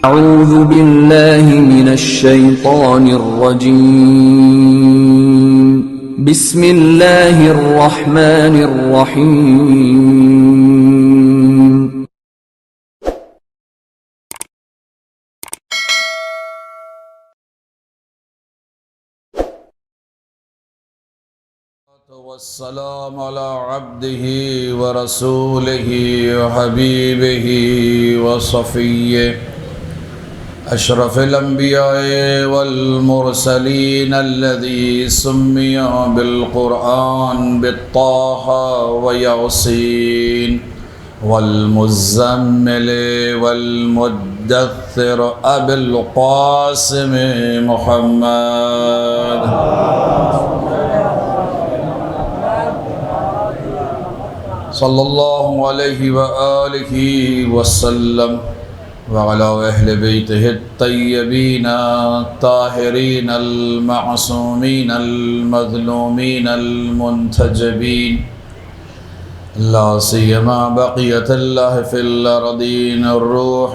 أعوذ بالله من الشيطان الرجيم بسم الله الرحمن الرحيم والسلام على عبده ورسوله وحبيبه وصفيه أشرف الأنبياء والمرسلين الذي سمي بالقرآن بالطه وياسين والمزمل والمدثر أبي القاسم محمد صلی اللہ علیہ وآلہ وسلم وعلى أهل بيته الطيبين الطاهرين المعصومين المظلومين المنتجبين لا سيما بقية الله في الأرضين الروح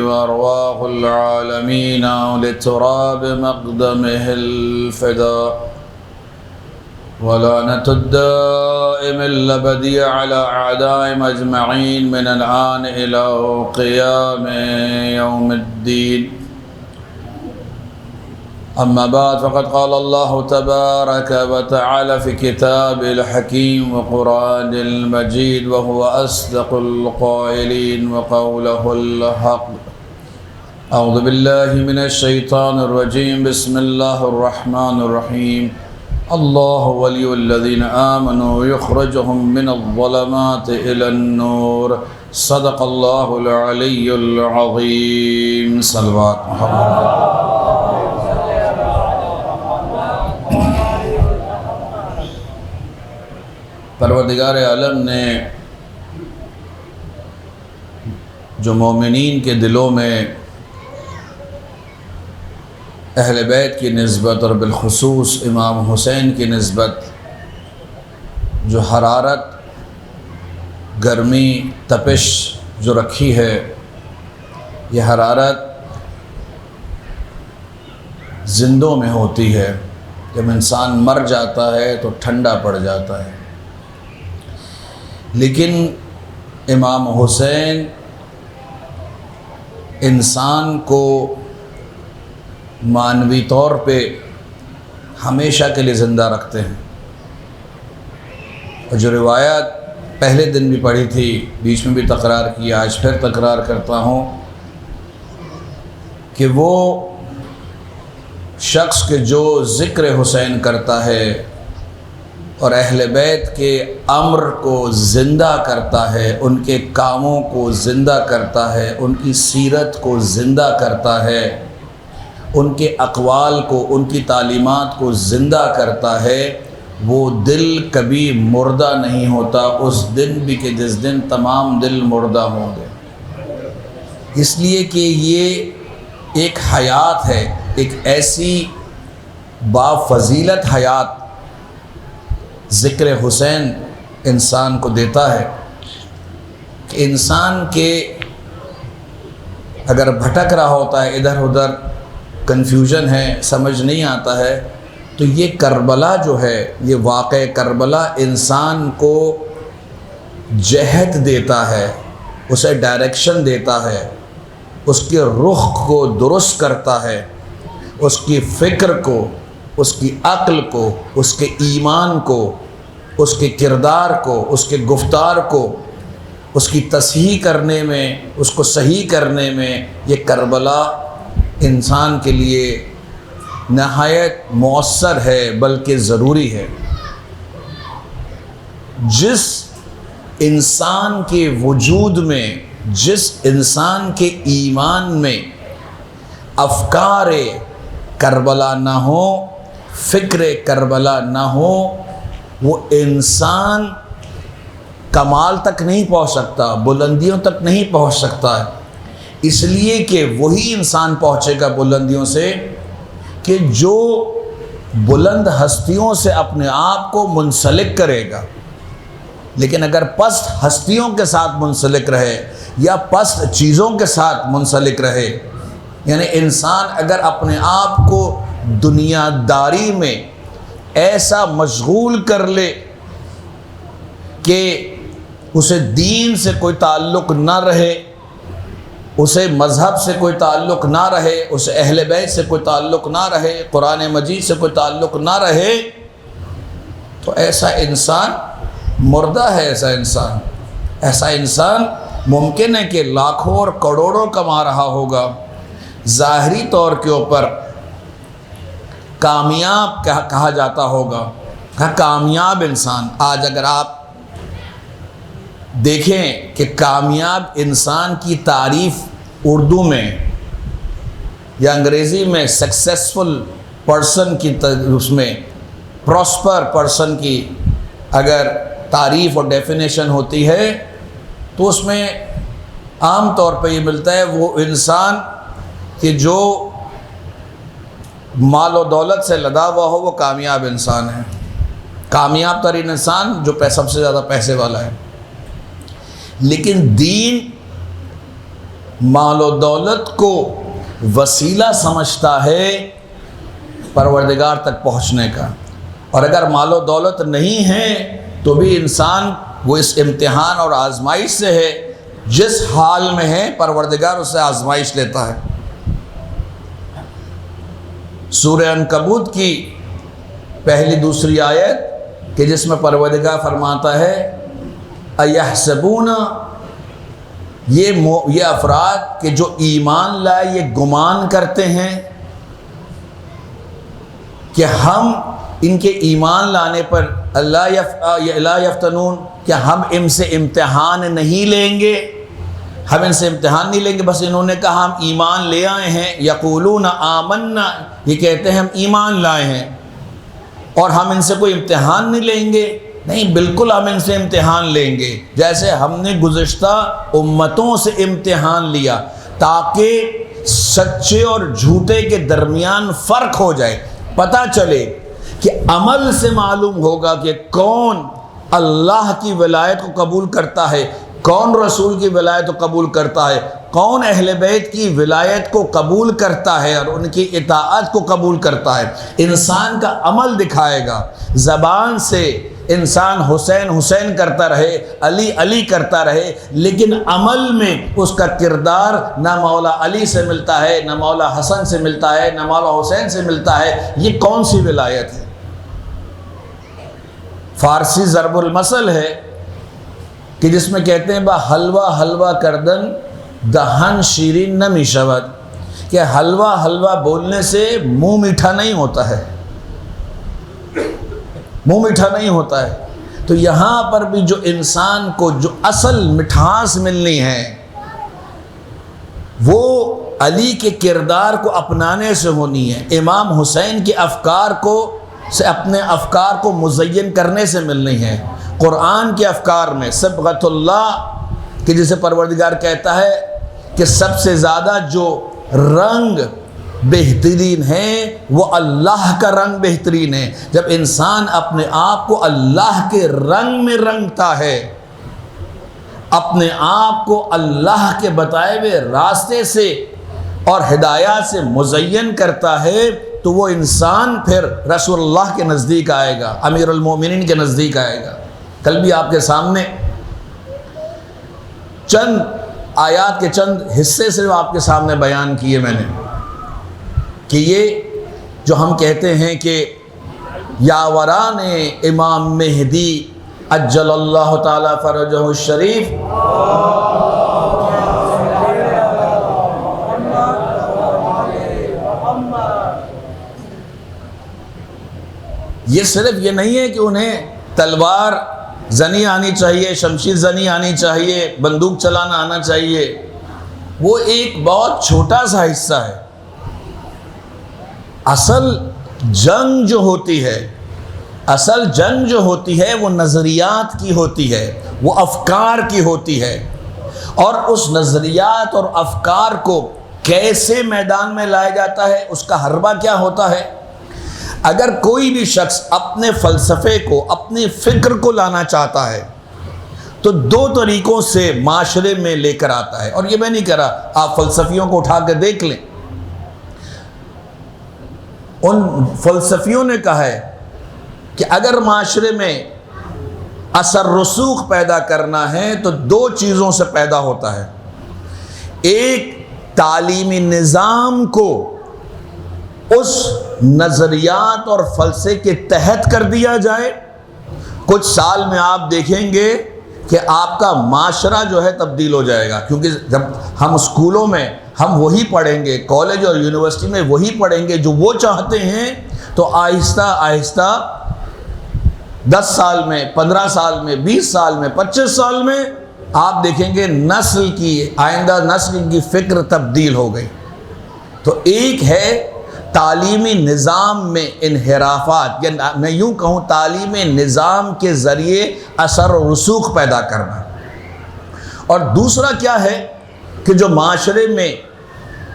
وأرواح العالمين لتراب مقدمه الفداء ولعنة الدائم الأبدي على أعدائهم أجمعين من الآن إلى قيام يوم الدين. أما بعد فقد قال الله تبارك وتعالى في كتابه الحكيم وقرآن المجيد وهو أصدق القائلين وقوله الحق. أعوذ بالله من الشيطان الرجيم بسم الله الرحمن الرحيم. اللہ ولی الذین آمنوا یخرجهم من الظلمات إلى النور. صدق اللہ العلی العظیم. صلوات محمد. پروردگار عالم نے جو مومنین کے دلوں میں اہل بیت کی نسبت اور بالخصوص امام حسین کی نسبت جو حرارت، گرمی، تپش جو رکھی ہے، یہ حرارت زندوں میں ہوتی ہے. جب انسان مر جاتا ہے تو ٹھنڈا پڑ جاتا ہے، لیکن امام حسین انسان کو معنوی طور پہ ہمیشہ کے لیے زندہ رکھتے ہیں. اور جو روایت پہلے دن بھی پڑھی تھی، بیچ میں بھی تکرار کی، آج پھر تکرار کرتا ہوں کہ وہ شخص کے جو ذکر حسین کرتا ہے اور اہل بیت کے امر کو زندہ کرتا ہے، ان کے کاموں کو زندہ کرتا ہے، ان کی سیرت کو زندہ کرتا ہے، ان کے اقوال کو، ان کی تعلیمات کو زندہ کرتا ہے، وہ دل کبھی مردہ نہیں ہوتا اس دن بھی کہ جس دن تمام دل مردہ ہوں گے. اس لیے کہ یہ ایک حیات ہے، ایک ایسی بافضیلت حیات ذکر حسین انسان کو دیتا ہے کہ انسان کے اگر بھٹک رہا ہوتا ہے، ادھر ادھر کنفیوژن ہے، سمجھ نہیں آتا ہے، تو یہ کربلا جو ہے، یہ واقعہ کربلا انسان کو جہت دیتا ہے، اسے ڈائریکشن دیتا ہے، اس کے رخ کو درست کرتا ہے، اس کی فکر کو، اس کی عقل کو، اس کے ایمان کو، اس کے کردار کو، اس کے گفتار کو، اس کی تصحیح کرنے میں، اس کو صحیح کرنے میں یہ کربلا انسان کے لیے نہایت مؤثر ہے بلکہ ضروری ہے. جس انسان کے وجود میں، جس انسان کے ایمان میں افکار کربلا نہ ہو، فکر کربلا نہ ہو، وہ انسان کمال تک نہیں پہنچ سکتا، بلندیوں تک نہیں پہنچ سکتا ہے. اس لیے کہ وہی انسان پہنچے گا بلندیوں سے کہ جو بلند ہستیوں سے اپنے آپ کو منسلک کرے گا. لیکن اگر پست ہستیوں کے ساتھ منسلک رہے یا پست چیزوں کے ساتھ منسلک رہے یعنی انسان اگر اپنے آپ کو دنیا داری میں ایسا مشغول کر لے کہ اسے دین سے کوئی تعلق نہ رہے، اسے مذہب سے کوئی تعلق نہ رہے، اسے اہل بیت سے کوئی تعلق نہ رہے، قرآن مجید سے کوئی تعلق نہ رہے، تو ایسا انسان مردہ ہے۔ ایسا انسان ممکن ہے کہ لاکھوں اور کروڑوں کما رہا ہوگا، ظاہری طور کے اوپر کامیاب کہا جاتا ہوگا، کامیاب انسان۔ آج اگر آپ دیکھیں کہ کامیاب انسان کی تعریف اردو میں یا انگریزی میں سکسیسفل پرسن کی اس میں پراسپر پرسن کی اگر تعریف اور ڈیفینیشن ہوتی ہے تو اس میں عام طور پہ یہ ملتا ہے وہ انسان کہ جو مال و دولت سے لدا ہوا ہو وہ کامیاب انسان ہے، کامیاب ترین انسان جو سب سے زیادہ پیسے والا ہے۔ لیکن دین مال و دولت کو وسیلہ سمجھتا ہے پروردگار تک پہنچنے کا، اور اگر مال و دولت نہیں ہے تو بھی انسان وہ اس امتحان اور آزمائش سے ہے، جس حال میں ہے پروردگار اس سے آزمائش لیتا ہے۔ سورہ عنکبوت کی پہلی دوسری آیت کہ جس میں پروردگار فرماتا ہے اَيَحْسَبُونَ، یہ افراد کہ جو ایمان لائے یہ گمان کرتے ہیں کہ ہم ان کے ایمان لانے پر لا یفتنون، کہ ہم ان سے امتحان نہیں لیں گے، ہم ان سے امتحان نہیں لیں گے، بس انہوں نے کہا ہم ایمان لے آئے ہیں، یقولون آمنا، یہ کہتے ہیں ہم ایمان لائے ہیں اور ہم ان سے کوئی امتحان نہیں لیں گے۔ نہیں، بالکل ہم ان سے امتحان لیں گے، جیسے ہم نے گزشتہ امتوں سے امتحان لیا تاکہ سچے اور جھوٹے کے درمیان فرق ہو جائے، پتہ چلے کہ عمل سے معلوم ہوگا کہ کون اللہ کی ولایت کو قبول کرتا ہے، کون رسول کی ولایت کو قبول کرتا ہے، کون اہل بیت کی ولایت کو قبول کرتا ہے اور ان کی اطاعت کو قبول کرتا ہے۔ انسان کا عمل دکھائے گا، زبان سے انسان حسین حسین کرتا رہے، علی علی کرتا رہے، لیکن عمل میں اس کا کردار نہ مولا علی سے ملتا ہے، نہ مولا حسن سے ملتا ہے، نہ مولا حسین سے ملتا ہے، یہ کون سی ولایت ہے؟ فارسی ضرب المثل ہے کہ جس میں کہتے ہیں با حلوہ حلوہ کردن دہن شیرین نہ میشود، کہ حلوہ حلوہ بولنے سے منہ میٹھا نہیں ہوتا ہے، منہ میٹھا نہیں ہوتا ہے۔ تو یہاں پر بھی جو انسان کو جو اصل مٹھاس ملنی ہے وہ علی کے کردار کو اپنانے سے ہونی ہے، امام حسین کے افکار کو سے اپنے افکار کو مزین کرنے سے ملنی ہے، قرآن کے افکار میں صبغۃ اللہ کہ جسے پروردگار کہتا ہے کہ سب سے زیادہ جو رنگ بہترین ہے وہ اللہ کا رنگ بہترین ہے۔ جب انسان اپنے آپ کو اللہ کے رنگ میں رنگتا ہے، اپنے آپ کو اللہ کے بتائے ہوئے راستے سے اور ہدایات سے مزین کرتا ہے تو وہ انسان پھر رسول اللہ کے نزدیک آئے گا، امیر المومنین کے نزدیک آئے گا۔ کل بھی آپ کے سامنے چند آیات کے چند حصے سے آپ کے سامنے بیان کیے میں نے کہ یہ جو ہم کہتے ہیں کہ یاوران امام مہدی عجل اللہ تعالی فرجہ الشریف، یہ صرف یہ نہیں ہے کہ انہیں تلوار زنی آنی چاہیے، شمشیر زنی آنی چاہیے، بندوق چلانا آنا چاہیے، وہ ایک بہت چھوٹا سا حصہ ہے۔ اصل جنگ جو ہوتی ہے وہ نظریات کی ہوتی ہے، وہ افکار کی ہوتی ہے، اور اس نظریات اور افکار کو کیسے میدان میں لایا جاتا ہے، اس کا حربہ کیا ہوتا ہے۔ اگر کوئی بھی شخص اپنے فلسفے کو، اپنی فکر کو لانا چاہتا ہے تو دو طریقوں سے معاشرے میں لے کر آتا ہے، اور یہ میں نہیں کہہ رہا، آپ فلسفیوں کو اٹھا کے دیکھ لیں، ان فلسفیوں نے کہا ہے کہ اگر معاشرے میں اثر رسوخ پیدا کرنا ہے تو دو چیزوں سے پیدا ہوتا ہے. ایک، تعلیمی نظام کو اس نظریات اور فلسفے کے تحت کر دیا جائے. کچھ سال میں آپ دیکھیں گے کہ آپ کا معاشرہ جو ہے تبدیل ہو جائے گا، کیونکہ جب ہم اسکولوں میں ہم وہی پڑھیں گے، کالج اور یونیورسٹی میں وہی پڑھیں گے جو وہ چاہتے ہیں، تو آہستہ آہستہ 10 سال میں، 15 سال میں، 20 سال میں، 25 سال میں آپ دیکھیں گے نسل کی، آئندہ نسل کی فکر تبدیل ہو گئی. تو ایک ہے تعلیمی نظام میں انحرافات، یا میں یوں کہوں تعلیمی نظام کے ذریعے اثر و رسوخ پیدا کرنا. اور دوسرا کیا ہے کہ جو معاشرے میں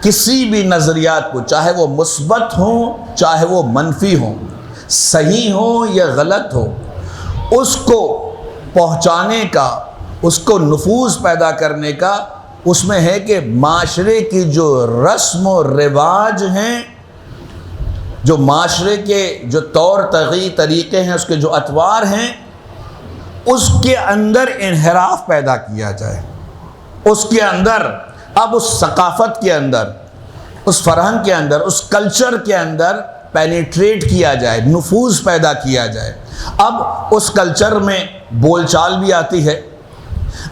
کسی بھی نظریات کو، چاہے وہ مثبت ہوں چاہے وہ منفی ہوں، صحیح ہو یا غلط ہو، اس کو پہنچانے کا، اس کو نفوذ پیدا کرنے کا، اس میں ہے کہ معاشرے کی جو رسم و رواج ہیں، جو معاشرے کے جو طور طریقے ہیں، اس کے جو اطوار ہیں، اس کے اندر انحراف پیدا کیا جائے. اس کے اندر، اب اس ثقافت کے اندر، اس فرہنگ کے اندر، اس کلچر کے اندر پینیٹریٹ کیا جائے، نفوذ پیدا کیا جائے. اب اس کلچر میں بول چال بھی آتی ہے،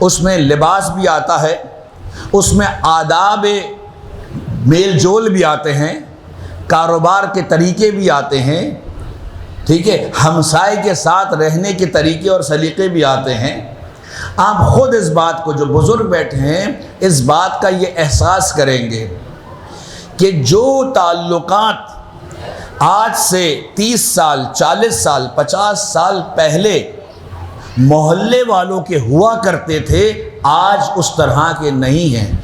اس میں لباس بھی آتا ہے، اس میں آداب میل جول بھی آتے ہیں، کاروبار کے طریقے بھی آتے ہیں، ٹھیک ہے، ہمسائے کے ساتھ رہنے کے طریقے اور سلیقے بھی آتے ہیں. آپ خود اس بات کو، جو بزرگ بیٹھے ہیں، اس بات کا یہ احساس کریں گے کہ جو تعلقات آج سے 30 سال، 40 سال، 50 سال پہلے محلے والوں کے ہوا کرتے تھے، آج اس طرح کے نہیں ہیں.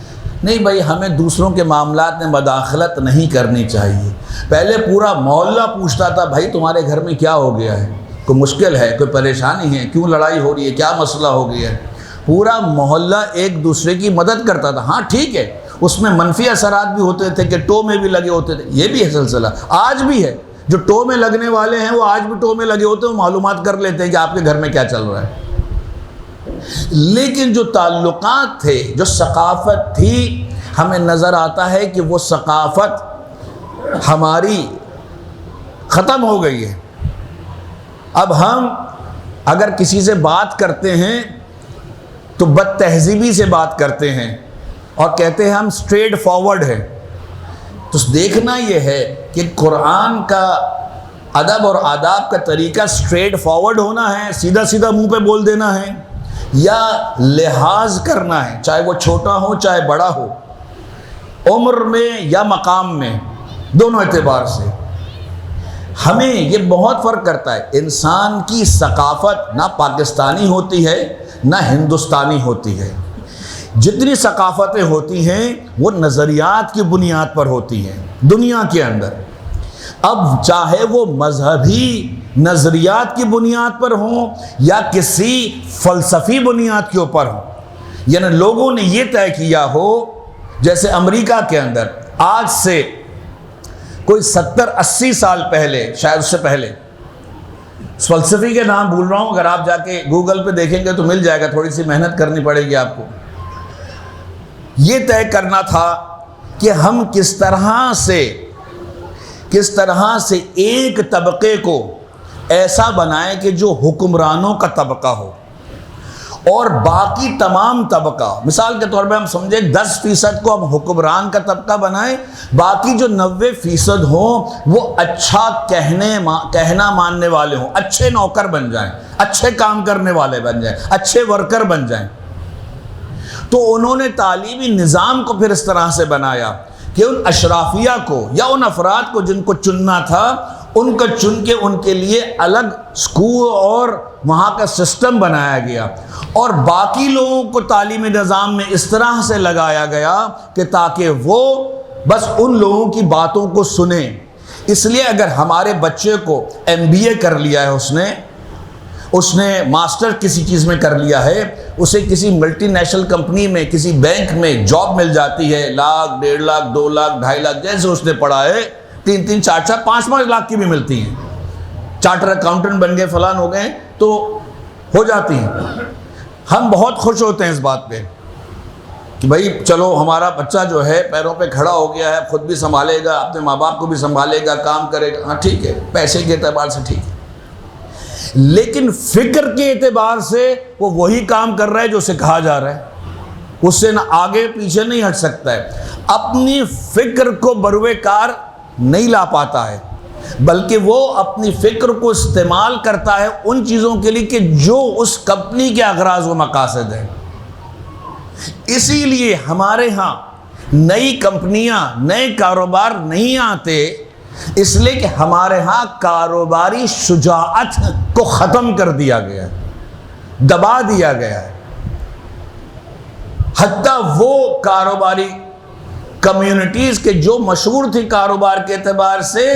نہیں بھائی، ہمیں دوسروں کے معاملات میں مداخلت نہیں کرنی چاہیے. پہلے پورا محلہ پوچھتا تھا، بھائی تمہارے گھر میں کیا ہو گیا ہے، کوئی مشکل ہے، کوئی پریشانی ہے، کیوں لڑائی ہو رہی ہے، کیا مسئلہ ہو گیا ہے. پورا محلہ ایک دوسرے کی مدد کرتا تھا. ہاں ٹھیک ہے، اس میں منفی اثرات بھی ہوتے تھے کہ ٹو میں بھی لگے ہوتے تھے، یہ بھی ہے سلسلہ، آج بھی ہے. جو ٹو میں لگنے والے ہیں وہ آج بھی ٹو میں لگے ہوتے ہیں، وہ معلومات کر لیتے ہیں کہ آپ کے گھر میں کیا چل رہا ہے. لیکن جو تعلقات تھے، جو ثقافت تھی، ہمیں نظر آتا ہے کہ وہ ثقافت ہماری ختم ہو گئی ہے. اب ہم اگر کسی سے بات کرتے ہیں تو بد تہذیبی سے بات کرتے ہیں اور کہتے ہیں ہم اسٹریٹ فارورڈ ہیں. تو دیکھنا یہ ہے کہ قرآن کا ادب اور آداب کا طریقہ اسٹریٹ فارورڈ ہونا ہے، سیدھا سیدھا منہ پہ بول دینا ہے، یا لحاظ کرنا ہے، چاہے وہ چھوٹا ہو چاہے بڑا ہو، عمر میں یا مقام میں، دونوں اعتبار سے. ہمیں یہ بہت فرق کرتا ہے. انسان کی ثقافت نہ پاکستانی ہوتی ہے نہ ہندوستانی ہوتی ہے. جتنی ثقافتیں ہوتی ہیں وہ نظریات کی بنیاد پر ہوتی ہیں دنیا کے اندر. اب چاہے وہ مذہبی نظریات کی بنیاد پر ہوں یا کسی فلسفی بنیاد کے اوپر ہوں، یعنی لوگوں نے یہ طے کیا ہو، جیسے امریکہ کے اندر آج سے کوئی 70-80 سال پہلے، شاید اس سے پہلے، اس فلسفی کے نام بھول رہا ہوں، اگر آپ جا کے گوگل پہ دیکھیں گے تو مل جائے گا، تھوڑی سی محنت کرنی پڑے گی آپ کو. یہ طے کرنا تھا کہ ہم کس طرح سے ایک طبقے کو ایسا بنائیں کہ جو حکمرانوں کا طبقہ ہو، اور باقی تمام طبقہ، مثال کے طور پہ ہم سمجھیں 10% کو ہم حکمران کا طبقہ بنائیں، باقی جو 90% ہوں وہ اچھا کہنا ماننے والے ہوں، اچھے نوکر بن جائیں، اچھے کام کرنے والے بن جائیں، اچھے ورکر بن جائیں. تو انہوں نے تعلیمی نظام کو پھر اس طرح سے بنایا کہ ان اشرافیہ کو یا ان افراد کو جن کو چننا تھا، ان کو چن کے ان کے لیے الگ اسکول اور وہاں کا سسٹم بنایا گیا، اور باقی لوگوں کو تعلیمی نظام میں اس طرح سے لگایا گیا کہ تاکہ وہ بس ان لوگوں کی باتوں کو سنیں. اس لیے اگر ہمارے بچے کو MBA کر لیا ہے، اس نے ماسٹر کسی چیز میں کر لیا ہے، اسے کسی ملٹی نیشنل کمپنی میں، کسی بینک میں جاب مل جاتی ہے، 1 لاکھ، 1.5 لاکھ، 2 لاکھ، 2.5 لاکھ، جیسے اس نے پڑھا ہے 3-3, 4-4, 5-5 لاکھ کی بھی ملتی ہیں. چارٹر اکاؤنٹنٹ بن گئے، فلان ہو گئے تو ہو جاتی ہیں. ہم بہت خوش ہوتے ہیں اس بات پہ کہ بھائی چلو ہمارا بچہ جو ہے پیروں پہ کھڑا ہو گیا ہے، خود بھی سنبھالے گا، اپنے ماں باپ کو بھی سنبھالے گا، کام کرے گا. ہاں ٹھیک ہے، پیسے کے اعتبار سے ٹھیک ہے، لیکن فکر کے اعتبار سے وہ وہی کام کر رہا ہے جو اسے کہا جا رہا ہے. اس سے نہ آگے پیچھے نہیں ہٹ سکتا ہے. اپنی فکر کو بروئے کار نہیں لا پاتا ہے، بلکہ وہ اپنی فکر کو استعمال کرتا ہے ان چیزوں کے لیے کہ جو اس کمپنی کے اغراض و مقاصد ہیں. اسی لیے ہمارے ہاں نئی کمپنیاں، نئے کاروبار نہیں آتے، اس لیے کہ ہمارے ہاں کاروباری شجاعت کو ختم کر دیا گیا ہے، دبا دیا گیا ہے. حتیٰ وہ کاروباری کمیونٹیز کے جو مشہور تھی کاروبار کے اعتبار سے،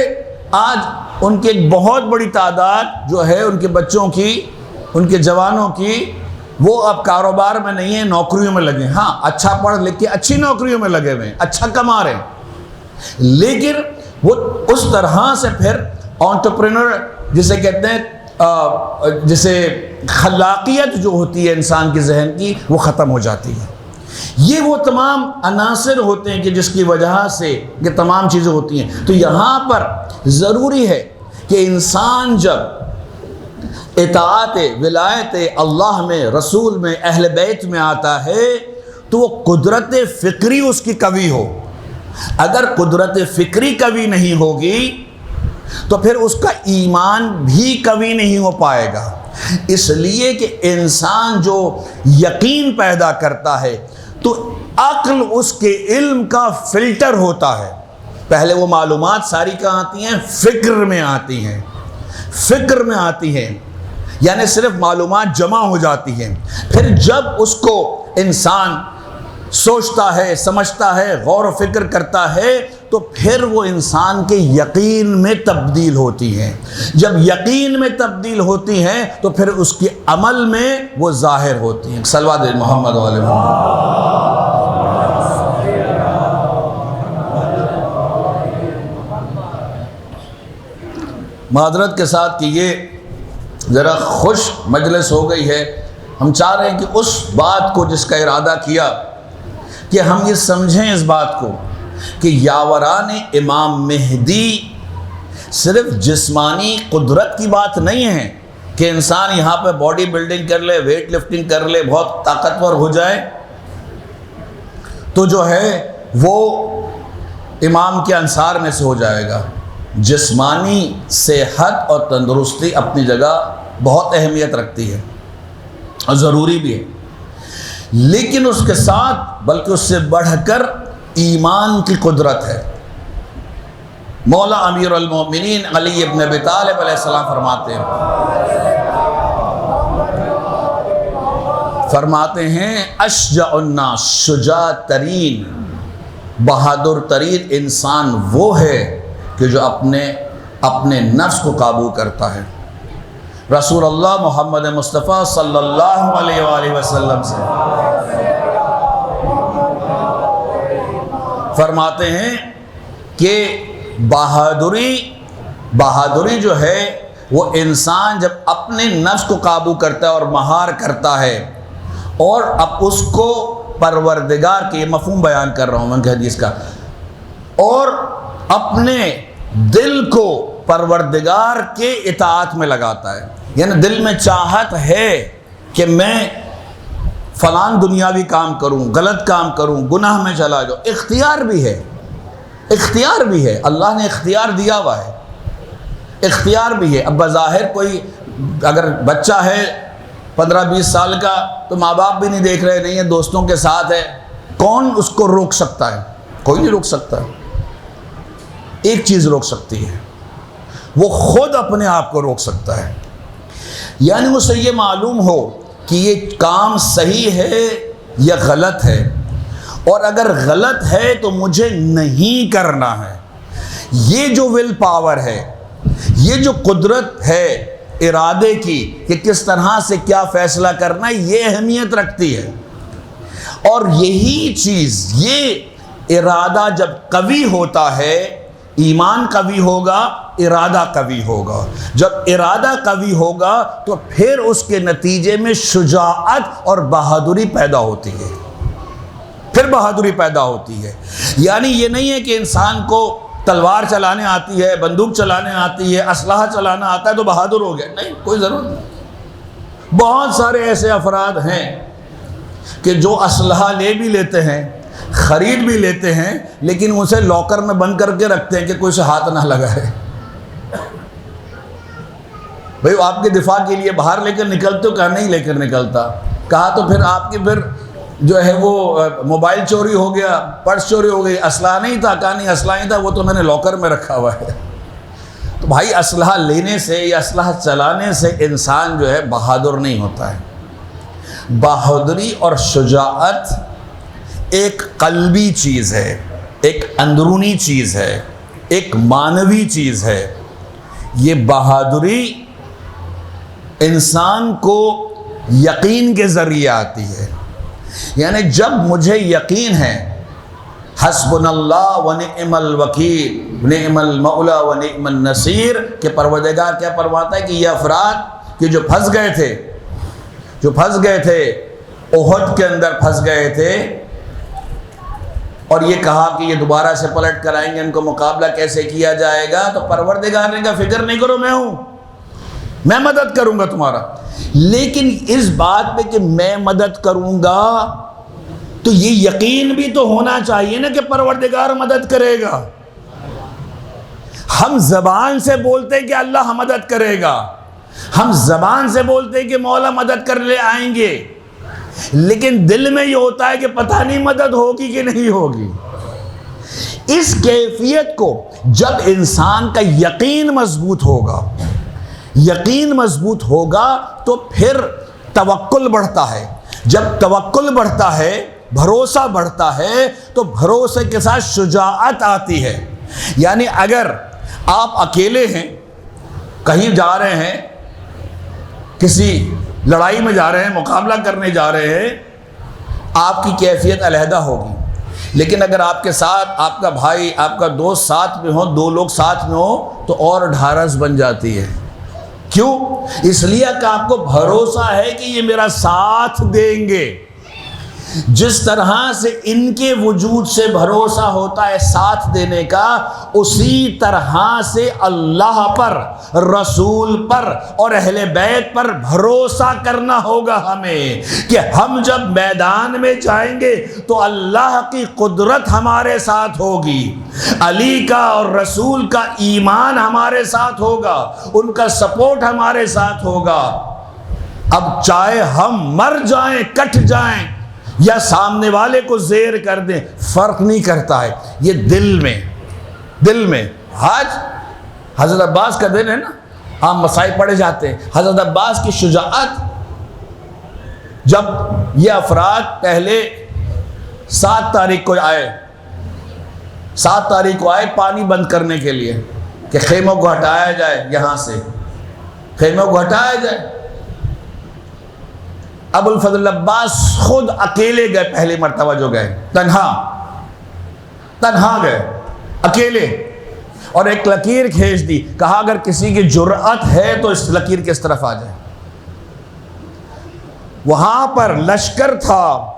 آج ان کی ایک بہت بڑی تعداد جو ہے ان کے بچوں کی، ان کے جوانوں کی، وہ اب کاروبار میں نہیں ہیں، نوکریوں میں لگے. ہاں اچھا پڑھ لکھ کے اچھی نوکریوں میں لگے ہوئے ہیں، اچھا کما رہے ہیں، لیکن وہ اس طرح سے پھر انٹرپرینور جسے کہتے ہیں، جسے خلاقیت جو ہوتی ہے انسان کے ذہن کی، وہ ختم ہو جاتی ہے. یہ وہ تمام عناصر ہوتے ہیں کہ جس کی وجہ سے یہ تمام چیزیں ہوتی ہیں. تو یہاں پر ضروری ہے کہ انسان جب اطاعت ولایت اللہ میں، رسول میں، اہل بیت میں آتا ہے تو وہ قدرت فکری اس کی قوی ہو. اگر قدرت فکری قوی نہیں ہوگی تو پھر اس کا ایمان بھی قوی نہیں ہو پائے گا. اس لیے کہ انسان جو یقین پیدا کرتا ہے تو عقل اس کے علم کا فلٹر ہوتا ہے. پہلے وہ معلومات ساری کہاں آتی ہیں؟ فکر میں آتی ہیں. فکر میں آتی ہیں یعنی صرف معلومات جمع ہو جاتی ہیں. پھر جب اس کو انسان سوچتا ہے، سمجھتا ہے، غور و فکر کرتا ہے تو پھر وہ انسان کے یقین میں تبدیل ہوتی ہیں. جب یقین میں تبدیل ہوتی ہیں تو پھر اس کے عمل میں وہ ظاہر ہوتی ہیں. صلوات محمد علیہ محمد. معذرت کے ساتھ کہ یہ ذرا خوش مجلس ہو گئی ہے. ہم چاہ رہے ہیں کہ اس بات کو جس کا ارادہ کیا کہ ہم یہ سمجھیں اس بات کو کہ یاوران امام مہدی صرف جسمانی قدرت کی بات نہیں ہے کہ انسان یہاں پہ باڈی بلڈنگ کر لے، ویٹ لفٹنگ کر لے، بہت طاقتور ہو جائے تو جو ہے وہ امام کے انصار میں سے ہو جائے گا. جسمانی صحت اور تندرستی اپنی جگہ بہت اہمیت رکھتی ہے اور ضروری بھی ہے، لیکن اس کے ساتھ بلکہ اس سے بڑھ کر ایمان کی قدرت ہے. مولا امیر المومنین علی ابن ابی طالب علیہ السلام فرماتے ہیں اشجع الناس، شجاع ترین، بہادر ترین انسان وہ ہے کہ جو اپنے نفس کو قابو کرتا ہے. رسول اللہ محمد مصطفیٰ صلی اللہ علیہ وآلہ وسلم سے فرماتے ہیں کہ بہادری جو ہے وہ انسان جب اپنے نفس کو قابو کرتا ہے اور مہار کرتا ہے اور اب اس کو پروردگار کے، یہ مفہوم بیان کر رہا ہوں میں حدیث کا، اور اپنے دل کو پروردگار کے اطاعت میں لگاتا ہے. یعنی دل میں چاہت ہے کہ میں فلان دنیاوی کام کروں، غلط کام کروں، گناہ میں چلا جاؤں. اختیار بھی ہے، اختیار بھی ہے، اللہ نے اختیار دیا ہوا ہے، اختیار بھی ہے. اب بظاہر کوئی اگر بچہ ہے 15-20 سال کا تو ماں باپ بھی نہیں دیکھ رہے، نہیں ہے دوستوں کے ساتھ ہے، کون اس کو روک سکتا ہے؟ کوئی نہیں روک سکتا. ایک چیز روک سکتی ہے، وہ خود اپنے آپ کو روک سکتا ہے. یعنی اسے یہ معلوم ہو کہ یہ کام صحیح ہے یا غلط ہے، اور اگر غلط ہے تو مجھے نہیں کرنا ہے. یہ جو ول پاور ہے، یہ جو قدرت ہے ارادے کی کہ کس طرح سے کیا فیصلہ کرنا ہے، یہ اہمیت رکھتی ہے. اور یہی چیز، یہ ارادہ جب قوی ہوتا ہے ایمان قوی ہوگا، ارادہ قوی ہوگا. جب ارادہ قوی ہوگا تو پھر اس کے نتیجے میں شجاعت اور بہادری پیدا ہوتی ہے. پھر بہادری پیدا ہوتی ہے. یعنی یہ نہیں ہے کہ انسان کو تلوار چلانے آتی ہے، بندوق چلانے آتی ہے، اسلحہ چلانا آتا ہے تو بہادر ہو گیا. نہیں، کوئی ضرورت نہیں. بہت سارے ایسے افراد ہیں کہ جو اسلحہ لے بھی لیتے ہیں، خرید بھی لیتے ہیں، لیکن اسے لاکر میں بند کر کے رکھتے ہیں کہ کوئی سے ہاتھ نہ لگائے. بھئی آپ کے دفاع کے لیے باہر لے کر نکلتے ہو؟ کہا نہیں لے کر نکلتا. کہا تو پھر آپ کی پھر جو ہے وہ موبائل چوری ہو گیا، پرس چوری ہو گئی، اسلحہ نہیں تھا؟ کہا نہیں اسلحہ نہیں تھا، وہ تو میں نے لاکر میں رکھا ہوا ہے. تو بھائی اسلحہ لینے سے یا اسلحہ چلانے سے انسان جو ہے بہادر نہیں ہوتا ہے. بہادری اور شجاعت ایک قلبی چیز ہے، ایک اندرونی چیز ہے، ایک معنوی چیز ہے. یہ بہادری انسان کو یقین کے ذریعے آتی ہے. یعنی جب مجھے یقین ہے حسبنا اللہ و نعم الوکیل نعم المولا و نعم النصیر، کہ پروردگار کیا فرماتا ہے کہ یہ افراد کہ جو پھنس گئے تھے احد کے اندر پھنس گئے تھے، اور یہ کہا کہ یہ دوبارہ سے پلٹ کر آئیں گے، ان کو مقابلہ کیسے کیا جائے گا، تو پروردگار نے کہا فکر نہیں کرو، میں ہوں، میں مدد کروں گا تمہارا. لیکن اس بات پہ کہ میں مدد کروں گا تو یہ یقین بھی تو ہونا چاہیے نا کہ پروردگار مدد کرے گا. ہم زبان سے بولتے کہ اللہ مدد کرے گا، ہم زبان سے بولتے کہ مولا مدد کر لے آئیں گے، لیکن دل میں یہ ہوتا ہے کہ پتہ نہیں مدد ہوگی کہ نہیں ہوگی. اس کیفیت کو جب انسان کا یقین مضبوط ہوگا تو پھر توکل بڑھتا ہے. جب توکل بڑھتا ہے، بھروسہ بڑھتا ہے، تو بھروسے کے ساتھ شجاعت آتی ہے. یعنی اگر آپ اکیلے ہیں، کہیں جا رہے ہیں، کسی لڑائی میں جا رہے ہیں، مقابلہ کرنے جا رہے ہیں، آپ کی کیفیت علیحدہ ہوگی. لیکن اگر آپ کے ساتھ آپ کا بھائی، آپ کا دوست ساتھ میں ہو، دو لوگ ساتھ میں ہو، تو اور ڈھارس بن جاتی ہے. کیوں؟ اس لیے کہ آپ کو بھروسہ ہے کہ یہ میرا ساتھ دیں گے. جس طرح سے ان کے وجود سے بھروسہ ہوتا ہے ساتھ دینے کا، اسی طرح سے اللہ پر، رسول پر اور اہل بیت پر بھروسہ کرنا ہوگا ہمیں کہ ہم جب میدان میں جائیں گے تو اللہ کی قدرت ہمارے ساتھ ہوگی، علی کا اور رسول کا ایمان ہمارے ساتھ ہوگا، ان کا سپورٹ ہمارے ساتھ ہوگا. اب چاہے ہم مر جائیں، کٹ جائیں، یا سامنے والے کو زیر کر دیں، فرق نہیں کرتا ہے. یہ دل میں آج حضرت عباس کا دن ہے نا، عام مسائل پڑھے جاتے ہیں. حضرت عباس کی شجاعت، جب یہ افراد پہلے 7 تاریخ کو آئے پانی بند کرنے کے لیے کہ خیموں کو ہٹایا جائے، یہاں سے خیموں کو ہٹایا جائے. ابو الفضل عباس خود اکیلے گئے، پہلی مرتبہ جو گئے، تنہا گئے اکیلے، اور ایک لکیر کھینچ دی. کہا اگر کسی کی جرأت ہے تو اس لکیر کے اس طرف آ جائے. وہاں پر لشکر تھا،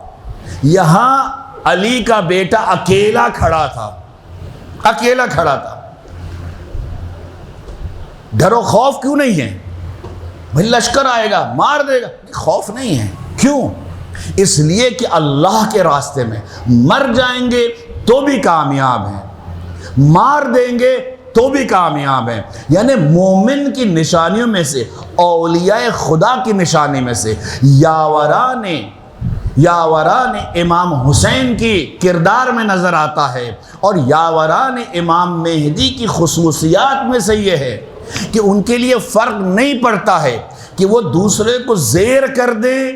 یہاں علی کا بیٹا اکیلا کھڑا تھا. ڈر و خوف کیوں نہیں ہے؟ بھئی لشکر آئے گا، مار دے گا، خوف نہیں ہے. کیوں؟ اس لیے کہ اللہ کے راستے میں مر جائیں گے تو بھی کامیاب ہیں، مار دیں گے تو بھی کامیاب ہیں. یعنی مومن کی نشانیوں میں سے، اولیاء خدا کی نشانی میں سے یاوران امام حسین کی کردار میں نظر آتا ہے، اور یاوران امام مہدی کی خصوصیات میں سے یہ ہے کہ ان کے لیے فرق نہیں پڑتا ہے کہ وہ دوسرے کو زیر کر دیں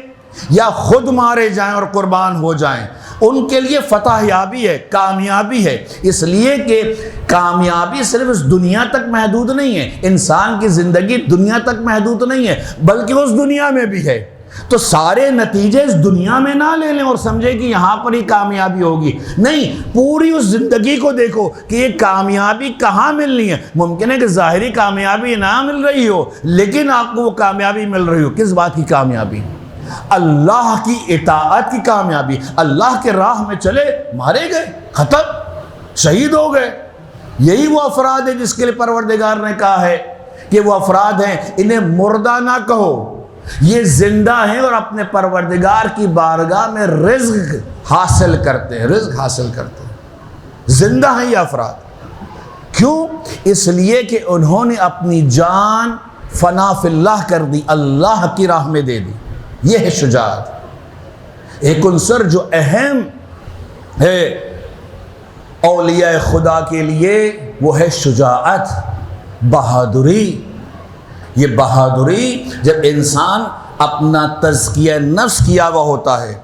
یا خود مارے جائیں اور قربان ہو جائیں. ان کے لیے فتح یابی ہے، کامیابی ہے. اس لیے کہ کامیابی صرف اس دنیا تک محدود نہیں ہے، انسان کی زندگی دنیا تک محدود نہیں ہے، بلکہ اس دنیا میں بھی ہے. تو سارے نتیجے اس دنیا میں نہ لے لیں اور سمجھے کہ یہاں پر ہی کامیابی ہوگی. نہیں، پوری اس زندگی کو دیکھو کہ یہ کامیابی کہاں ملنی ہے. ممکن ہے کہ ظاہری کامیابی نہ مل رہی ہو، لیکن آپ کو وہ کامیابی مل رہی ہو. کس بات کی کامیابی؟ اللہ کی اطاعت کی کامیابی. اللہ کے راہ میں چلے، مارے گئے، ختم، شہید ہو گئے. یہی وہ افراد ہیں جس کے لیے پروردگار نے کہا ہے کہ وہ افراد ہیں انہیں مردہ نہ کہو، یہ زندہ ہیں اور اپنے پروردگار کی بارگاہ میں رزق حاصل کرتے ہیں. رزق حاصل کرتے ہیں، زندہ ہیں یہ افراد. کیوں؟ اس لیے کہ انہوں نے اپنی جان فنا فی اللہ کر دی، اللہ کی راہ میں دے دی. یہ ہے شجاعت. ایک عنصر جو اہم ہے اولیاء خدا کے لیے وہ ہے شجاعت، بہادری. یہ بہادری جب انسان اپنا تزکیہ نفس کیا ہوا ہوتا ہے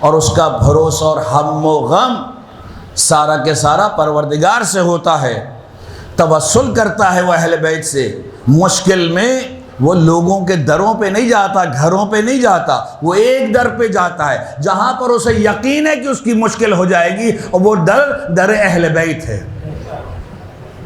اور اس کا بھروسہ اور ہم و غم سارا کے سارا پروردگار سے ہوتا ہے، توسل کرتا ہے وہ اہل بیت سے. مشکل میں وہ لوگوں کے دروں پہ نہیں جاتا، گھروں پہ نہیں جاتا، وہ ایک در پہ جاتا ہے جہاں پر اسے یقین ہے کہ اس کی مشکل ہو جائے گی، اور وہ در اہل بیت ہے.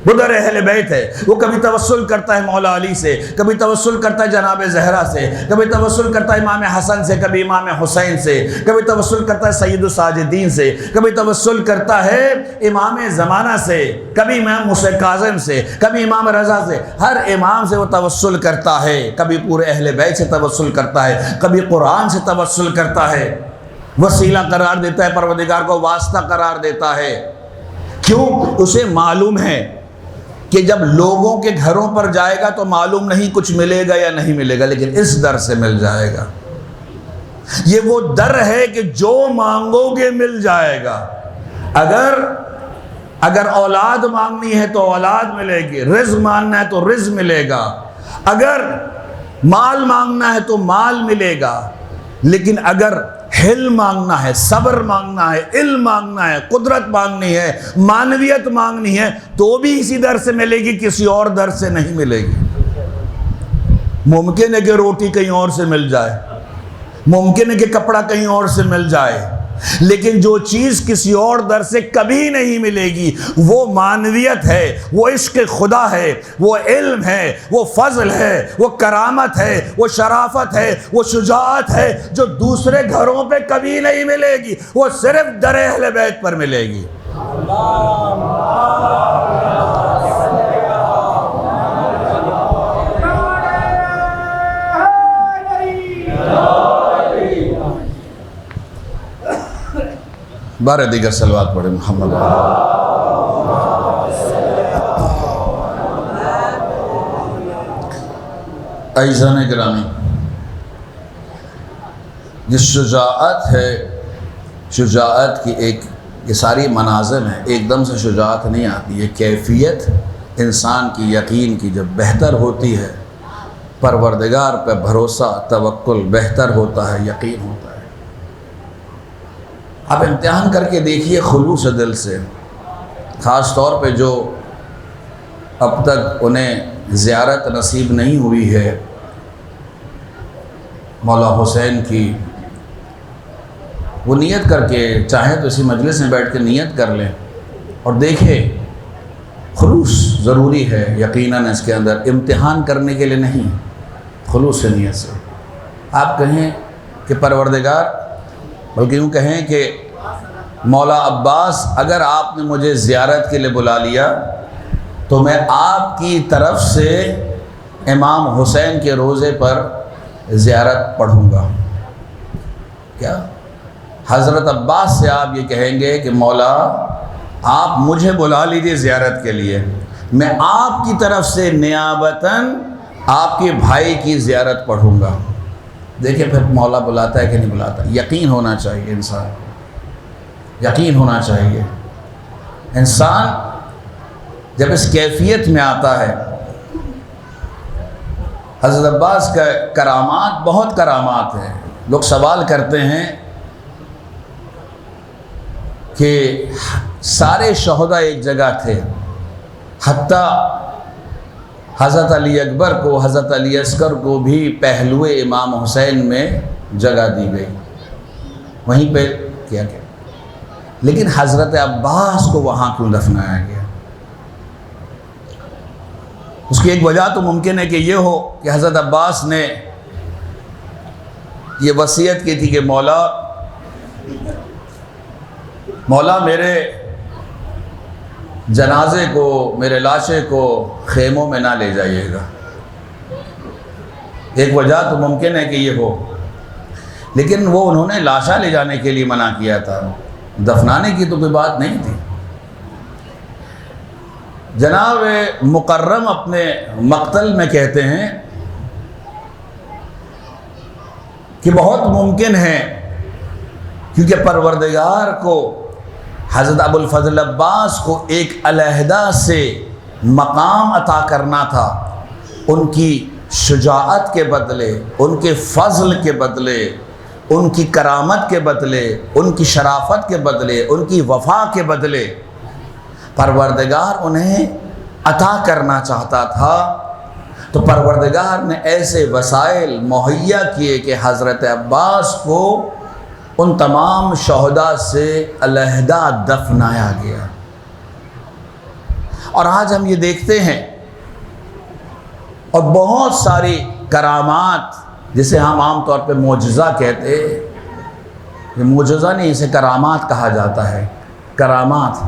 وہ در اہل بیت ہے. وہ کبھی توسل کرتا ہے مولا علی سے، کبھی توسل کرتا ہے جناب زہرا سے، کبھی توسل کرتا ہے امام حسن سے، کبھی امام حسین سے، کبھی توسل کرتا ہے سید الساجدین سے، کبھی توسل کرتا ہے امام زمانہ سے، کبھی امام موسیٰ کاظم سے، کبھی امام رضا سے. ہر امام سے وہ توسل کرتا ہے. کبھی پورے اہل بیت سے توسل کرتا ہے، کبھی قرآن سے توسل کرتا ہے، وسیلہ قرار دیتا ہے، پروردگار کو واسطہ قرار دیتا ہے. کیوں؟ اسے معلوم ہے کہ جب لوگوں کے گھروں پر جائے گا تو معلوم نہیں کچھ ملے گا یا نہیں ملے گا، لیکن اس در سے مل جائے گا. یہ وہ در ہے کہ جو مانگو گے مل جائے گا. اگر اولاد مانگنی ہے تو اولاد ملے گی، رزق مانگنا ہے تو رزق ملے گا، اگر مال مانگنا ہے تو مال ملے گا. لیکن اگر حلم مانگنا ہے، صبر مانگنا ہے، علم مانگنا ہے، قدرت مانگنی ہے، معنویت مانگنی ہے، تو بھی اسی در سے ملے گی، کسی اور در سے نہیں ملے گی. ممکن ہے کہ روٹی کہیں اور سے مل جائے، ممکن ہے کہ کپڑا کہیں اور سے مل جائے، لیکن جو چیز کسی اور در سے کبھی نہیں ملے گی وہ معنویت ہے، وہ عشق خدا ہے، وہ علم ہے، وہ فضل ہے، وہ کرامت ہے، وہ شرافت ہے، وہ شجاعت ہے جو دوسرے گھروں پہ کبھی نہیں ملے گی، وہ صرف در اہل بیت پر ملے گی. بارہ دیگر صلوات پڑھے محمد. عزیزان گرامی، یہ شجاعت ہے، شجاعت کی یہ ساری مناظر ہیں. ایک دم سے شجاعت نہیں آتی. یہ کیفیت انسان کی یقین کی جب بہتر ہوتی ہے، پروردگار پہ بھروسہ، توکل بہتر ہوتا ہے، یقین ہوتا ہے. آپ امتحان کر کے دیکھیے خلوص دل سے، خاص طور پہ جو اب تک انہیں زیارت نصیب نہیں ہوئی ہے مولا حسین کی، وہ نیت کر کے چاہیں تو اسی مجلس میں بیٹھ کے نیت کر لیں اور دیکھیں. خلوص ضروری ہے یقیناً اس کے اندر، امتحان کرنے کے لیے نہیں، خلوص نیت سے. آپ کہیں کہ پروردگار، بلکہ یوں کہیں کہ مولا عباس، اگر آپ نے مجھے زیارت کے لیے بلا لیا تو میں آپ کی طرف سے امام حسین کے روضے پر زیارت پڑھوں گا. کیا حضرت عباس سے آپ یہ کہیں گے کہ مولا آپ مجھے بلا لیجئے زیارت کے لیے، میں آپ کی طرف سے نیابتاً آپ کے بھائی کی زیارت پڑھوں گا. دیکھیں پھر مولا بلاتا ہے کہ نہیں بلاتا. یقین ہونا چاہیے انسان، یقین ہونا چاہیے. انسان جب اس کیفیت میں آتا ہے، حضرت عباس کا کرامات، بہت کرامات ہیں. لوگ سوال کرتے ہیں کہ سارے شہداء ایک جگہ تھے، حتیٰ حضرت علی اکبر کو، حضرت علی اصغر کو بھی پہلو امام حسین میں جگہ دی گئی، وہیں پہ کیا گیا۔ لیکن حضرت عباس کو وہاں کیوں دفنایا گیا؟ اس کی ایک وجہ تو ممکن ہے کہ یہ ہو کہ حضرت عباس نے یہ وصیت کی تھی کہ مولا میرے جنازے کو، میرے لاشے کو خیموں میں نہ لے جائیے گا۔ ایک وجہ تو ممکن ہے کہ یہ ہو، لیکن وہ انہوں نے لاشا لے جانے کے لیے منع کیا تھا، دفنانے کی تو کوئی بات نہیں تھی۔ جناب مکرم اپنے مقتل میں کہتے ہیں کہ بہت ممکن ہے، کیونکہ پروردگار کو حضرت ابو الفضل عباس کو ایک علیحدہ سے مقام عطا کرنا تھا، ان کی شجاعت کے بدلے، ان کے فضل کے بدلے، ان کی کرامت کے بدلے، ان کی شرافت کے بدلے، ان کی وفا کے بدلے پروردگار انہیں عطا کرنا چاہتا تھا۔ تو پروردگار نے ایسے وسائل مہیا کیے کہ حضرت عباس کو ان تمام شہداء سے علیحدہ دفنایا گیا۔ اور آج ہم یہ دیکھتے ہیں، اور بہت ساری کرامات جسے ہم عام طور پہ معجزہ کہتے ہیں، یہ معجزہ نہیں، اسے کرامات کہا جاتا ہے۔ کرامات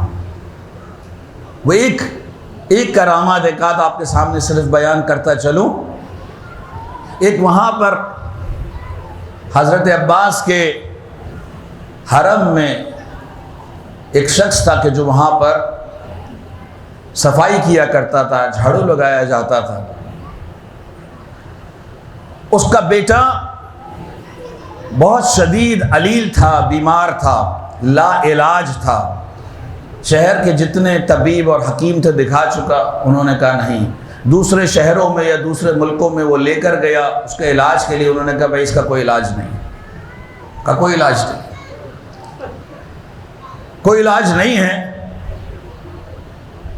وہ ایک کرامات ایک آدھ آپ کے سامنے صرف بیان کرتا چلوں۔ ایک وہاں پر حضرت عباس کے حرم میں ایک شخص تھا کہ جو وہاں پر صفائی کیا کرتا تھا، جھاڑو لگایا جاتا تھا۔ اس کا بیٹا بہت شدید علیل تھا، بیمار تھا، لا علاج تھا۔ شہر کے جتنے طبیب اور حکیم تھے دکھا چکا، انہوں نے کہا نہیں۔ دوسرے شہروں میں یا دوسرے ملکوں میں وہ لے کر گیا اس کے علاج کے لیے، انہوں نے کہا بھائی اس کا کوئی علاج نہیں، کا کوئی علاج نہیں، کوئی علاج نہیں ہے۔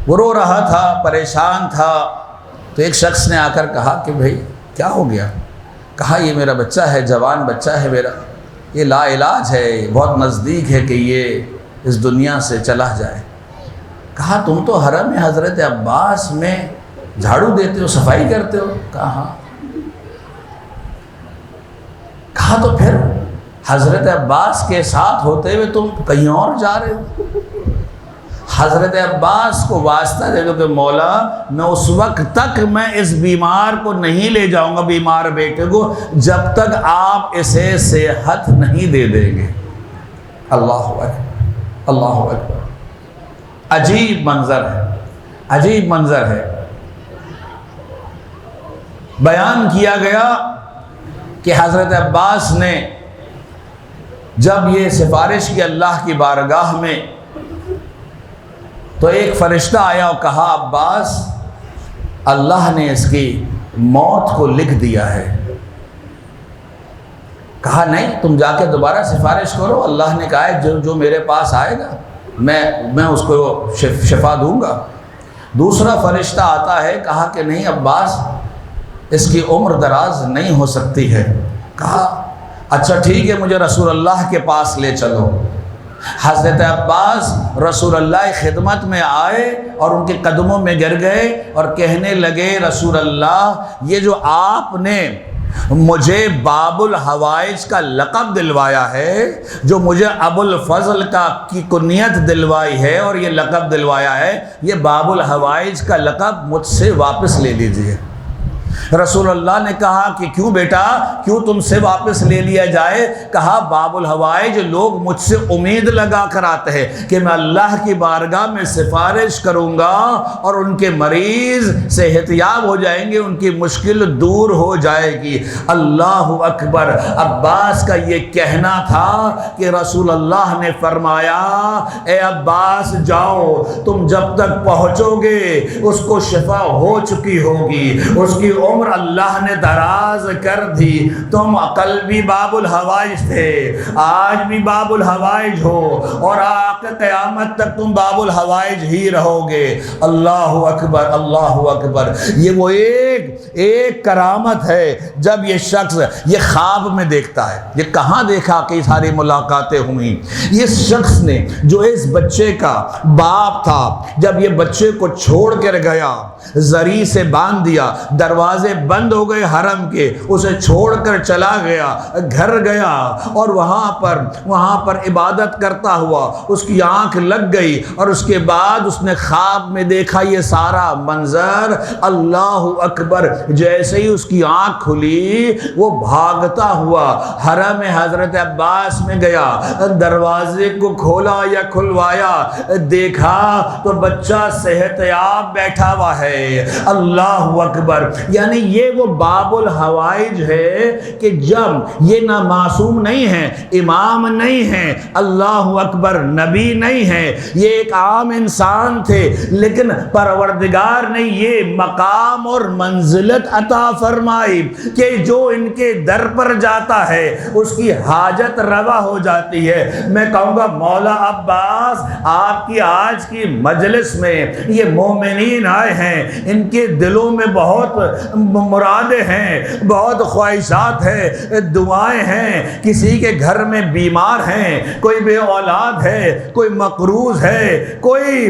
وہ رو رہا تھا، پریشان تھا۔ تو ایک شخص نے آ کر کہا کہ بھائی کیا ہو گیا؟ کہا یہ میرا بچہ ہے، جوان بچہ ہے میرا، یہ لا علاج ہے، بہت نزدیک ہے کہ یہ اس دنیا سے چلا جائے۔ کہا تم تو حرم حضرت عباس میں جھاڑو دیتے ہو، صفائی کرتے ہو؟ کہا ہاں۔ کہا تو پھر حضرت عباس کے ساتھ ہوتے ہوئے تم کہیں اور جا رہے ہو؟ حضرت عباس کو واسطہ دے دو کہ مولا میں اس وقت تک میں اس بیمار کو نہیں لے جاؤں گا، بیمار بیٹے کو، جب تک آپ اسے صحت نہیں دے دیں گے۔ اللہ اکبر، اللہ اکبر۔ عجیب منظر ہے، عجیب منظر ہے۔ بیان کیا گیا کہ حضرت عباس نے جب یہ سفارش کی اللہ کی بارگاہ میں، تو ایک فرشتہ آیا اور کہا عباس اللہ نے اس کی موت کو لکھ دیا ہے۔ کہا نہیں، تم جا کے دوبارہ سفارش کرو، اللہ نے کہا ہے جو میرے پاس آئے گا میں اس کو شفا دوں گا۔ دوسرا فرشتہ آتا ہے، کہا کہ نہیں عباس اس کی عمر دراز نہیں ہو سکتی ہے۔ کہا اچھا ٹھیک ہے، مجھے رسول اللہ کے پاس لے چلو۔ حضرت عباس رسول اللہ خدمت میں آئے اور ان کے قدموں میں گر گئے اور کہنے لگے رسول اللہ، یہ جو آپ نے مجھے باب الحوائج کا لقب دلوایا ہے، جو مجھے ابو الفضل کی کنیت دلوائی ہے اور یہ لقب دلوایا ہے، یہ باب الحوائج کا لقب مجھ سے واپس لے لیجیے۔ رسول اللہ نے کہا کہ کیوں بیٹا، کیوں تم سے واپس لے لیا جائے؟ کہا باب الحوائج لوگ مجھ سے امید لگا کر آتے ہیں کہ میں اللہ کی بارگاہ میں سفارش کروں گا اور ان کے مریض صحتیاب ہو جائیں گے، ان کی مشکل دور ہو جائے گی۔ اللہ اکبر۔ عباس کا یہ کہنا تھا کہ رسول اللہ نے فرمایا اے عباس جاؤ، تم جب تک پہنچو گے اس کو شفا ہو چکی ہوگی، اس کی عمر اللہ نے دراز کر دی، تم قلبی باب الحوائج تھے، آج بھی باب الحوائج ہو اور آخر قیامت تک تم باب الحوائج ہی رہو گے۔ اللہ اکبر، اللہ اکبر۔ یہ وہ ایک کرامت ہے جب یہ شخص یہ خواب میں دیکھتا ہے۔ یہ کہاں دیکھا کہ ساری ملاقاتیں ہوئیں؟ اس شخص نے جو اس بچے کا باپ تھا، جب یہ بچے کو چھوڑ کر گیا، زری سے باندھ دیا، دروازے بند ہو گئے حرم کے، اسے چھوڑ کر چلا گیا، گھر گیا اور وہاں پر عبادت کرتا ہوا اس کی آنکھ لگ گئی، اور اس کے بعد اس نے خواب میں دیکھا یہ سارا منظر۔ اللہ اکبر، جیسے ہی اس کی آنکھ کھلی وہ بھاگتا ہوا حرم حضرت عباس میں گیا، دروازے کو کھولا یا کھلوایا، دیکھا تو بچہ صحت یاب بیٹھا ہوا ہے۔ اللہ اکبر، یعنی یہ وہ باب الحوائج ہے کہ جب یہ نہ معصوم نہیں ہے، امام نہیں ہے، اللہ اکبر، نبی نہیں ہے، یہ ایک عام انسان تھے، لیکن پروردگار نے یہ مقام اور منزلت عطا فرمائی کہ جو ان کے در پر جاتا ہے اس کی حاجت روا ہو جاتی ہے۔ میں کہوں گا مولا عباس، آپ کی آج کی مجلس میں یہ مومنین آئے ہیں، ان کے دلوں میں بہت مرادیں ہیں، بہت خواہشات ہیں، دعائیں ہیں، کسی کے گھر میں بیمار ہیں، کوئی بے اولاد ہے، کوئی مقروض ہے، کوئی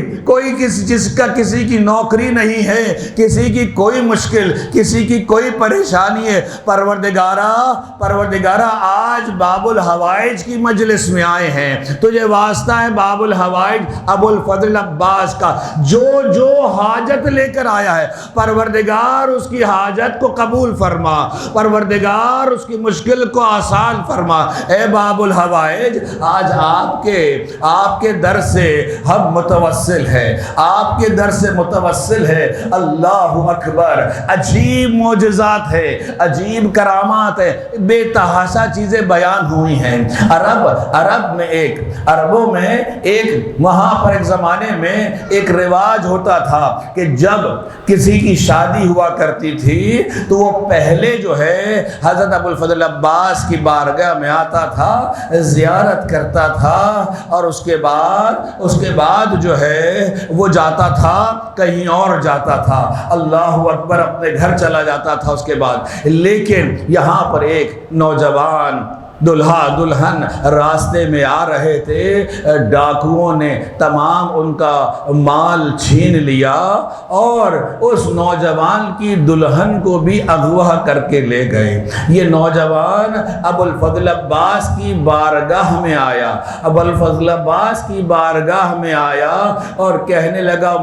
کسی کی نوکری نہیں ہے، کسی کی کوئی مشکل، کسی کی کوئی پریشانی ہے۔ پروردگارہ آج باب الحوائج کی مجلس میں آئے ہیں، تجھے واسطہ ہے باب الحوائج ابو الفضل عباس کا، جو حاجت لے کر آیا ہے پروردگار اس کی حاجت کو قبول فرما، پروردگار اس کی مشکل کو آسان فرما۔ اے باب الحوائج، آج آپ کے در سے ہم متوسل ہیں، آپ کے در سے متوسل ہے۔ اللہ اکبر، عجیب معجزات ہے، عجیب کرامات ہے، بے تحاشا چیزیں بیان ہوئی ہیں۔ عربوں میں ایک وہاں پر ایک زمانے میں ایک رواج ہوتا تھا کہ جب کسی کی شادی ہوا کرتی تھی تو وہ پہلے جو ہے حضرت ابو الفضل عباس کی بارگاہ میں آتا تھا، زیارت کرتا تھا، اور اس کے بعد جو ہے وہ جاتا تھا، کہیں اور جاتا تھا، اللہ اکبر، اپنے گھر چلا جاتا تھا اس کے بعد۔ لیکن یہاں پر ایک نوجوان دلہا دلہن راستے میں آ رہے تھے، ڈاکوؤں نے تمام ان کا مال چھین لیا اور اس نوجوان کی دلہن کو بھی اغوا کر کے لے گئے۔ یہ نوجوان ابو الفضل عباس کی بارگاہ میں آیا، ابو الفضل عباس کی بارگاہ میں آیا اور کہنے لگا،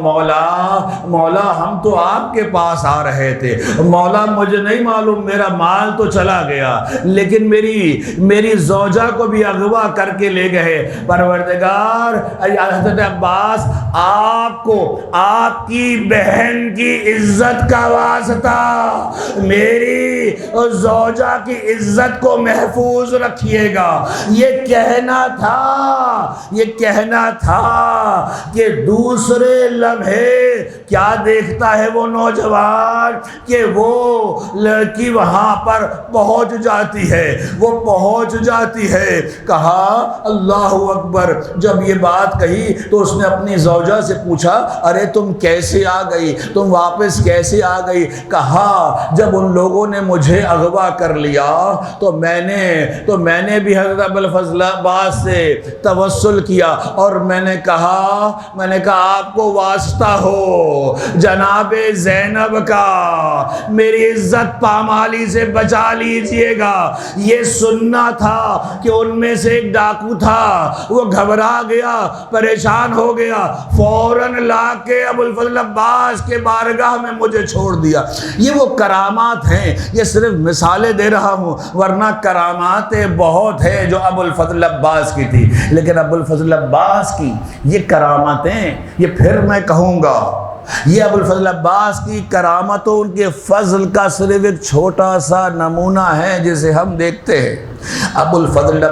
مولا ہم تو آپ کے پاس آ رہے تھے، مولا مجھے نہیں معلوم، میرا مال تو چلا گیا لیکن میری زوجہ کو بھی اغوا کر کے لے گئے۔ پروردگار، حضرت عباس، آپ کو آپ کی بہن کی عزت کا واسطہ میری زوجہ کی عزت کو محفوظ رکھیے گا۔ یہ کہنا تھا کہ دوسرے لمحے کیا دیکھتا ہے وہ نوجوان کہ وہ لڑکی وہاں پر پہنچ جاتی ہے، کہا اللہ اکبر۔ جب یہ بات کہی تو اس نے اپنی زوجہ سے پوچھا، ارے تم کیسے آ گئی، تم واپس کیسے آ گئی؟ کہا جب ان لوگوں نے مجھے اغوا کر لیا تو میں نے بھی حضرت ابو الفضل عباس سے توسل کیا اور میں نے کہا آپ کو واسطہ ہو جناب زینب کا، میری عزت پامالی سے بچا لیجئے گا۔ یہ سننا تھا کہ ان میں سے ایک ڈاکو تھا، وہ گھبرا گیا، پریشان ہو گیا، فوراً لا کے ابو الفضل عباس کے بارگاہ میں مجھے چھوڑ دیا۔ یہ وہ کرامات ہیں، یہ صرف مثالیں دے رہا ہوں، ورنہ کراماتیں بہت ہیں جو ابو الفضل عباس کی تھی، لیکن ابو الفضل عباس کی یہ کراماتیں، یہ پھر میں کہوں گا، یہ ابو الفضل عباس کی کرامتوں، ان کے فضل کا صرف ایک چھوٹا سا نمونہ ہے جسے ہم دیکھتے ہیں۔ ابو الفضل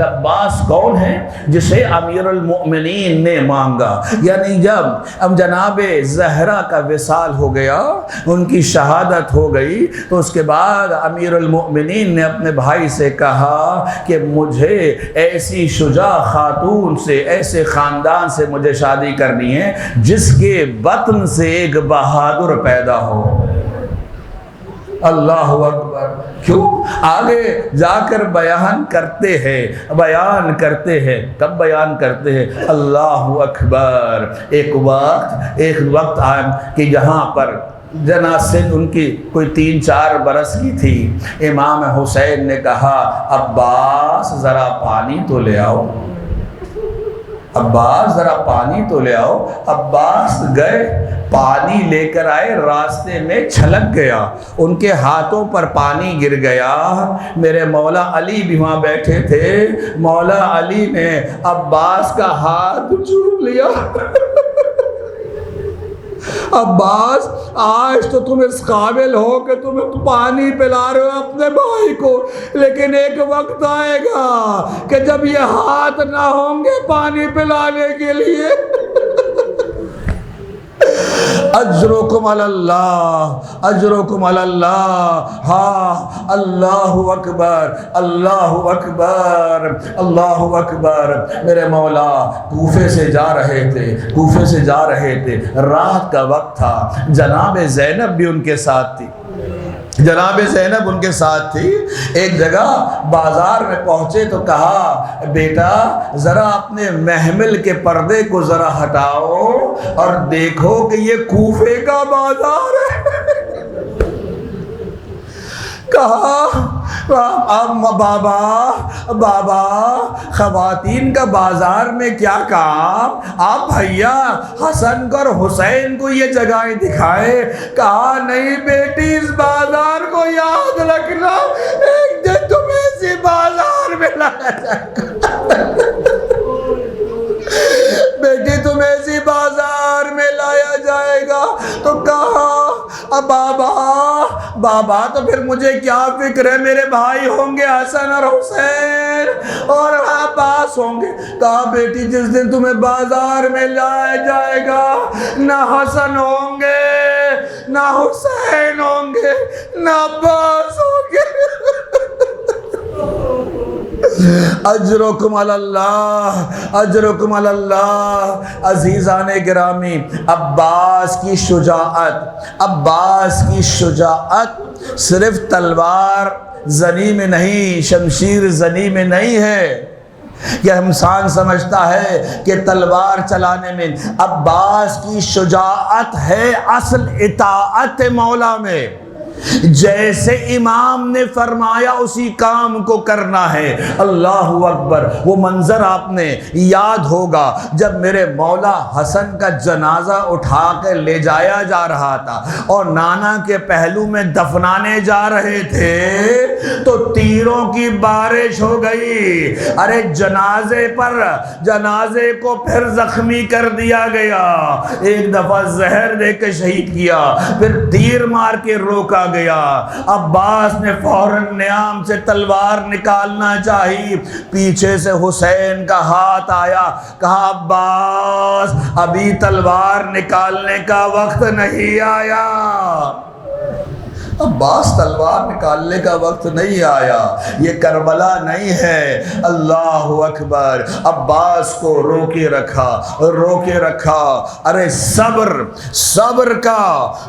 عباس کون ہے؟ جسے امیر المؤمنین نے مانگا، یعنی جب اب جناب زہرا کا وصال ہو گیا، ان کی شہادت ہو گئی، تو اس کے بعد امیر المؤمنین نے اپنے بھائی سے کہا کہ مجھے ایسی شجاع خاتون سے، ایسے خاندان سے مجھے شادی کرنی ہے جس کے بطن سے ایک بہادر پیدا ہو۔ اللہ اکبر۔ کیوں؟ آگے جا کر بیان کرتے ہیں کب بیان کرتے ہیں؟ اللہ اکبر۔ ایک وقت آیا کہ جہاں پر سن ان کی کوئی 3-4 برس کی تھی، امام حسین نے کہا عباس ذرا پانی تو لے آؤ، عباس ذرا پانی تو لے آؤ۔ عباس گئے، پانی لے کر آئے، راستے میں چھلک گیا، ان کے ہاتھوں پر پانی گر گیا۔ میرے مولا علی بھی وہاں بیٹھے تھے، مولا علی نے عباس کا ہاتھ چوم لیا۔ عباس آج تو تم اس قابل ہو کہ تم پانی پلا رہے ہو اپنے بھائی کو، لیکن ایک وقت آئے گا کہ جب یہ ہاتھ نہ ہوں گے پانی پلانے کے لیے۔ اجرکم علی اللہ، اجرکم علی اللہ۔ ہاں، اللہ اکبر، اللہ اکبر، اللہ اکبر۔ میرے مولا کوفے سے جا رہے تھے، رات کا وقت تھا، جناب زینب بھی ان کے ساتھ تھی، ایک جگہ بازار میں پہنچے تو کہا بیٹا ذرا اپنے محمل کے پردے کو ذرا ہٹاؤ اور دیکھو کہ یہ کوفے کا بازار ہے۔ کہا بابا خواتین کا بازار میں کیا کام، آپ بھیا حسن اور حسین کو یہ جگہیں دکھائے۔ کہا نہیں بیٹی، اس بازار کو یاد رکھنا، ایک دن تمہیں اسی بازار میں لایا جائے گا، بیٹی تمہیں اسی بازار میں لایا جائے گا۔ تو کہا بابا تو پھر مجھے کیا فکر ہے، میرے بھائی ہوں گے حسن اور حسین اور عباس ہوں گے۔ کہا بیٹی جس دن تمہیں بازار میں لایا جائے گا، نہ حسن ہوں گے، نہ حسین ہوں گے، نہ عباس ہوں گے۔ اجرکم علی اللہ، اجرکم علی اللہ۔ عزیزان گرامی، عباس کی شجاعت صرف تلوار زنی میں نہیں، شمشیر زنی میں نہیں ہے۔ یہ انسان سمجھتا ہے کہ تلوار چلانے میں، عباس کی شجاعت ہے اصل اطاعت مولا میں۔ جیسے امام نے فرمایا اسی کام کو کرنا ہے۔ اللہ اکبر۔ وہ منظر آپ نے یاد ہوگا جب میرے مولا حسن کا جنازہ اٹھا کے لے جایا جا رہا تھا اور نانا کے پہلو میں دفنانے جا رہے تھے تو تیروں کی بارش ہو گئی۔ ارے جنازے کو پھر زخمی کر دیا گیا، ایک دفعہ زہر دے کے شہید کیا، پھر تیر مار کے روکا گیا۔ عباس نے فوراً نیام سے تلوار نکالنا چاہی، پیچھے سے حسین کا ہاتھ آیا، کہا عباس ابھی تلوار نکالنے کا وقت نہیں آیا، عباس تلوار نکالنے کا وقت نہیں آیا، یہ کربلا نہیں ہے۔ اللہ اکبر۔ عباس کو روکے رکھا۔ ارے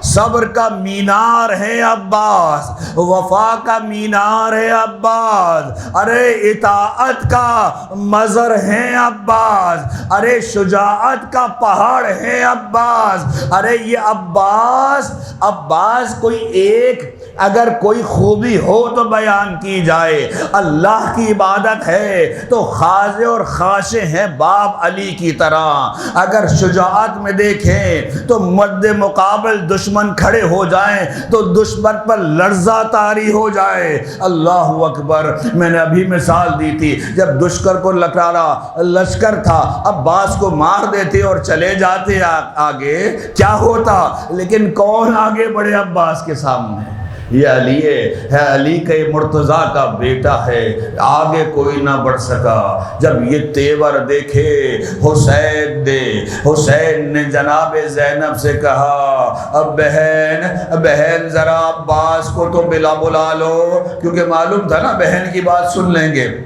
صبر کا مینار ہے عباس، وفا کا مینار ہے عباس، ارے اطاعت کا مظہر ہے عباس، ارے شجاعت کا پہاڑ ہے عباس۔ ارے یہ عباس کوئی ایک اگر کوئی خوبی ہو تو بیان کی جائے، اللہ کی عبادت ہے تو خاضع اور خاشع ہیں باپ علی کی طرح۔ اگر شجاعت میں دیکھیں تو مد مقابل دشمن کھڑے ہو جائیں تو دشمن پر لرزہ طاری ہو جائے۔ اللہ اکبر۔ میں نے ابھی مثال دی تھی، جب دشمن کو لشکر تھا، عباس کو مار دیتے اور چلے جاتے آگے، کیا ہوتا؟ لیکن کون آگے بڑھے عباس کے سامنے؟ یہ علی ہے علی کے مرتضیٰ کا بیٹا ہے، آگے کوئی نہ بڑھ سکا۔ جب یہ تیور دیکھے حسین نے جناب زینب سے کہا اب بہن ذرا عباس کو تو بلا لو، کیونکہ معلوم تھا نا بہن کی بات سن لیں گے۔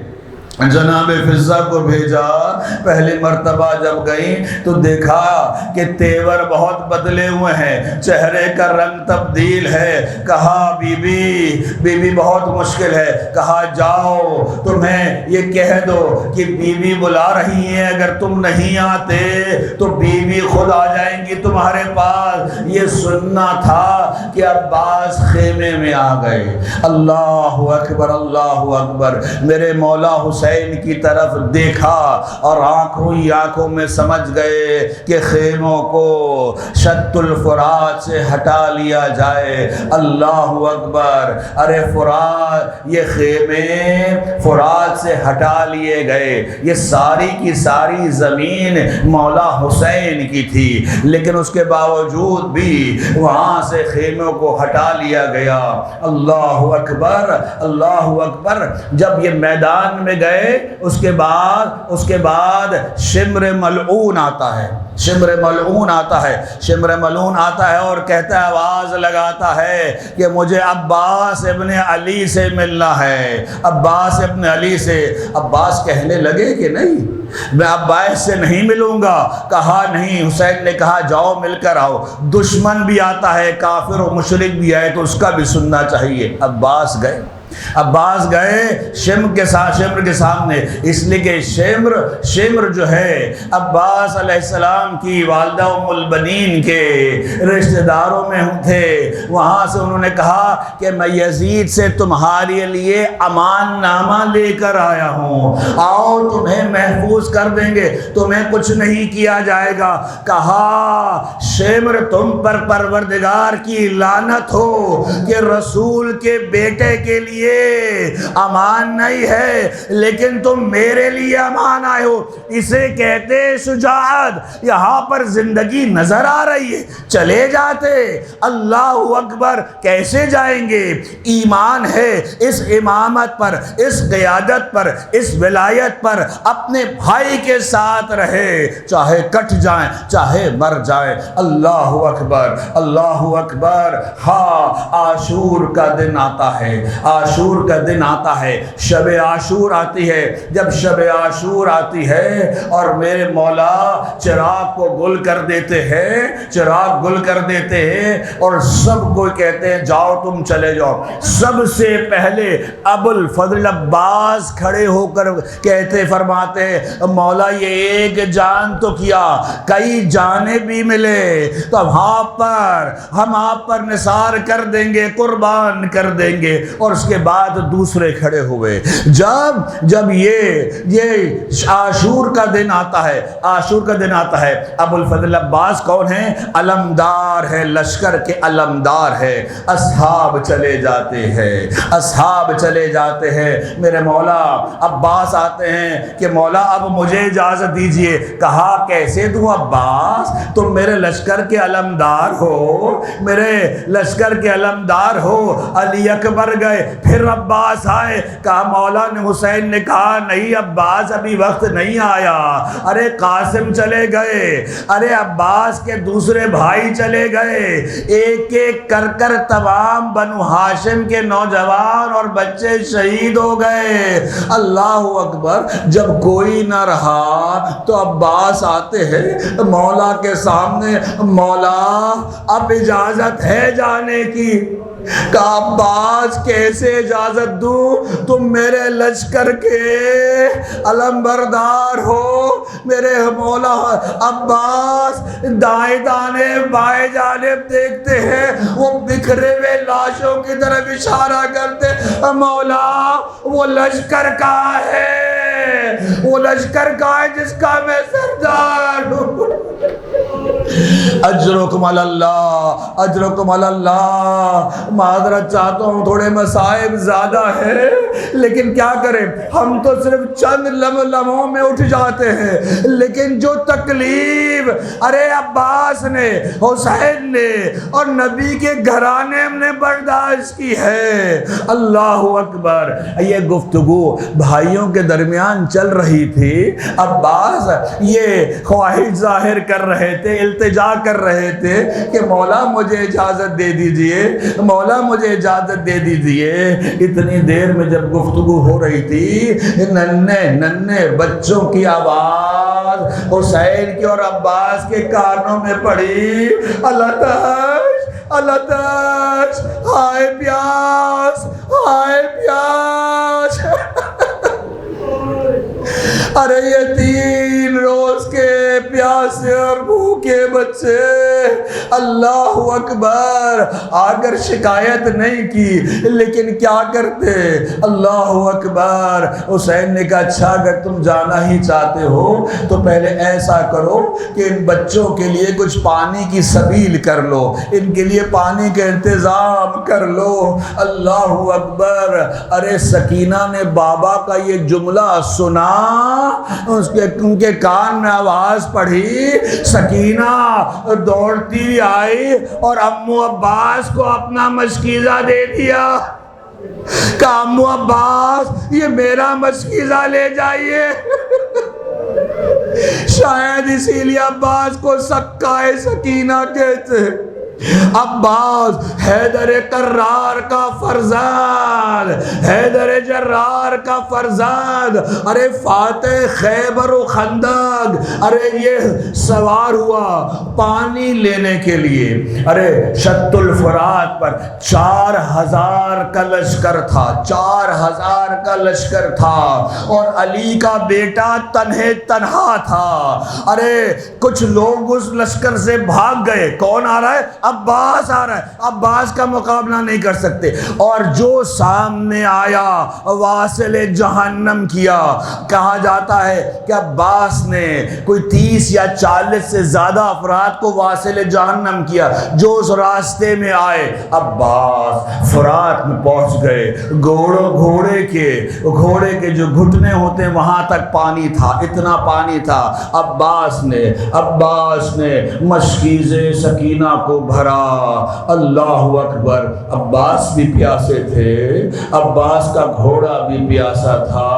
جناب فضہ کو بھیجا، پہلی مرتبہ جب گئیں تو دیکھا کہ تیور بہت بدلے ہوئے ہیں، چہرے کا رنگ تبدیل ہے۔ کہا بی بی بہت مشکل ہے، کہا جاؤ تمہیں یہ کہہ دو کہ بی بی بلا رہی ہیں، اگر تم نہیں آتے تو بی بی خود آ جائیں گی تمہارے پاس۔ یہ سننا تھا کہ عباس خیمے میں آ گئے۔ اللہ اکبر اللہ اکبر۔ میرے مولا حسین کی طرف دیکھا اور آنکھوں میں سمجھ گئے کہ خیموں کو شط الفرات سے ہٹا لیا جائے۔ اللہ اکبر۔ ارے فرات، یہ خیمے فرات سے ہٹا لیے گئے۔ یہ ساری کی ساری زمین مولا حسین کی تھی، لیکن اس کے باوجود بھی وہاں سے خیموں کو ہٹا لیا گیا۔ اللہ اکبر اللہ اکبر۔ جب یہ میدان میں گئے اس کے بعد شمر ملعون آتا ہے۔ شمر ملعون آتا ہے اور کہتا ہے، آواز لگاتا ہے کہ مجھے عباس ابن علی سے ملنا ہے، عباس ابن علی سے۔ عباس کہنے لگے کہ نہیں، میں عباس سے نہیں ملوں گا۔ کہا نہیں، حسین نے کہا جاؤ مل کر آؤ۔ دشمن بھی آتا ہے، کافر و مشرک بھی آئے تو اس کا بھی سننا چاہیے۔ عباس گئے شمر کے سامنے، اس لیے کہ شمر جو ہے عباس علیہ السلام کی والدہ ام البنین کے رشتہ داروں میں تھے۔ وہاں سے انہوں نے کہا کہ میں یزید سے تمہارے لیے امان نامہ لے کر آیا ہوں، آؤ تمہیں محفوظ کر دیں گے، تمہیں کچھ نہیں کیا جائے گا۔ کہا شمر تم پر پروردگار کی لعنت ہو کہ رسول کے بیٹے کے لیے امان نہیں ہے، لیکن تم میرے لیے امان آئے ہو۔ اسے کہتے شجاعت۔ یہاں پر زندگی نظر آ رہی ہے، چلے جاتے۔ اللہ اکبر۔ کیسے جائیں گے؟ ایمان ہے اس امامت پر، اس قیادت پر، اس ولایت پر۔ اپنے بھائی کے ساتھ رہے، چاہے کٹ جائیں چاہے مر جائیں۔ اللہ اکبر اللہ اکبر۔ ہاں، عاشور کا دن آتا ہے، عاشور کا دن آتا ہے، شب عاشور آتی ہے۔ جب شب عاشور آتی ہے اور میرے مولا چراغ کو گل کر دیتے ہیں اور سب کو کہتے ہیں جاؤ تم چلے جاؤ۔ سب سے پہلے ابو الفضل عباس کھڑے ہو کر فرماتے ہیں مولا یہ ایک جان تو کیا، کئی جانیں بھی ملے تو ہم آپ پر نثار کر دیں گے، قربان کر دیں گے۔ اور اس کے بعد دوسرے کھڑے ہوئے۔ جب یہ عاشور کا دن آتا ہے، ابو الفضل عباس کون ہیں؟ علمدار ہے، لشکر کے علمدار ہے۔ اصحاب چلے جاتے ہیں۔ میرے مولا عباس آتے ہیں کہ مولا اب مجھے اجازت دیجئے۔ کہا کیسے دوں عباس، تم میرے لشکر کے علمدار ہو۔ علی اکبر گئے، پھر عباس آئے۔ کہا مولا نے حسین نے کہا نہیں عباس ابھی وقت نہیں آیا۔ ارے قاسم چلے گئے، ارے عباس کے دوسرے بھائی چلے گئے، ایک ایک کر تمام بنو ہاشم کے نوجوان اور بچے شہید ہو گئے۔ اللہ اکبر۔ جب کوئی نہ رہا تو عباس آتے ہیں مولا کے سامنے، مولا اب اجازت ہے جانے کی۔ کہا عباس کیسے اجازت دوں، تم میرے لشکر کے علم بردار ہو۔ میرے مولا عباس دائیں بائیں جانب دیکھتے ہیں، وہ بکھرے ہوئے لاشوں کی طرف اشارہ کرتے، مولا وہ لشکر کہاں ہے، وہ لشکر کہاں ہے جس کا میں سردار ہوں۔ اجرکم علی اللہ، اجرکم علی اللہ۔ معذرت چاہتا ہوں، تھوڑے مصائب زیادہ ہیں، لیکن کیا کریں، ہم تو صرف چند لمحوں میں اٹھ جاتے ہیں، لیکن جو تکلیف ارے عباس نے، حسین نے اور نبی کے گھرانے نے برداشت کی ہے، اللہ اکبر۔ یہ گفتگو بھائیوں کے درمیان چل رہی تھی، عباس یہ خواہش ظاہر کر رہے تھے، التجا کر رہے تھے کہ مولا مجھے اجازت دے دیجئے، مولا مجھے اجازت دے دیجئے۔ اتنی دیر میں جب گفتگو ہو رہی تھی، ننھے بچوں کی آواز حسین کی اور عباس کے کانوں میں پڑی، الاتش الاتش، ہائے پیاس ہائے پیاس۔ ارے یہ 3 روز کے پیاسے اور بھوکے بچے، اللہ اکبر، اگر شکایت نہیں کی لیکن کیا کرتے، اللہ اکبر۔ حسین نے کہا اچھا اگر تم جانا ہی چاہتے ہو تو پہلے ایسا کرو کہ ان بچوں کے لیے کچھ پانی کی سبیل کر لو، ان کے لیے پانی کا انتظام کر لو، اللہ اکبر۔ ارے سکینہ نے بابا کا یہ جملہ سنا، ان کے کان میں آواز پڑھی، سکینہ دوڑتی آئی اور امو عباس کو اپنا مشکیزہ دے دیا، کہا امو عباس یہ میرا مشکیزہ لے جائیے۔ شاید اسی لیے عباس کو سکائے سکینہ کہتے۔ عباس حیدر کرار کا فرزند، حیدر جرار کا فرزند، ارے فاتح خیبر و خندق، ارے یہ سوار ہوا پانی لینے کے لیے، ارے شط الفرات پر 4000 کا لشکر تھا، 4000 کا لشکر تھا، اور علی کا بیٹا تنہا تھا۔ ارے کچھ لوگ اس لشکر سے بھاگ گئے، کون آ رہا ہے؟ عباس آ رہا ہے، عباس کا مقابلہ نہیں کر سکتے، اور جو سامنے آیا واصل جہنم کیا۔ کہا جاتا ہے کہ عباس نے کوئی 30 یا 40 سے زیادہ افراد کو واصل جہنم کیا جو اس راستے میں آئے۔ عباس فرات میں پہنچ گئے، گھوڑے کے جو گھٹنے ہوتے ہیں وہاں تک پانی تھا، اتنا پانی تھا۔ عباس نے مشکیزے سکینہ کو بھرا، اللہ اکبر۔ عباس بھی پیاسے تھے، عباس کا گھوڑا بھی پیاسا تھا،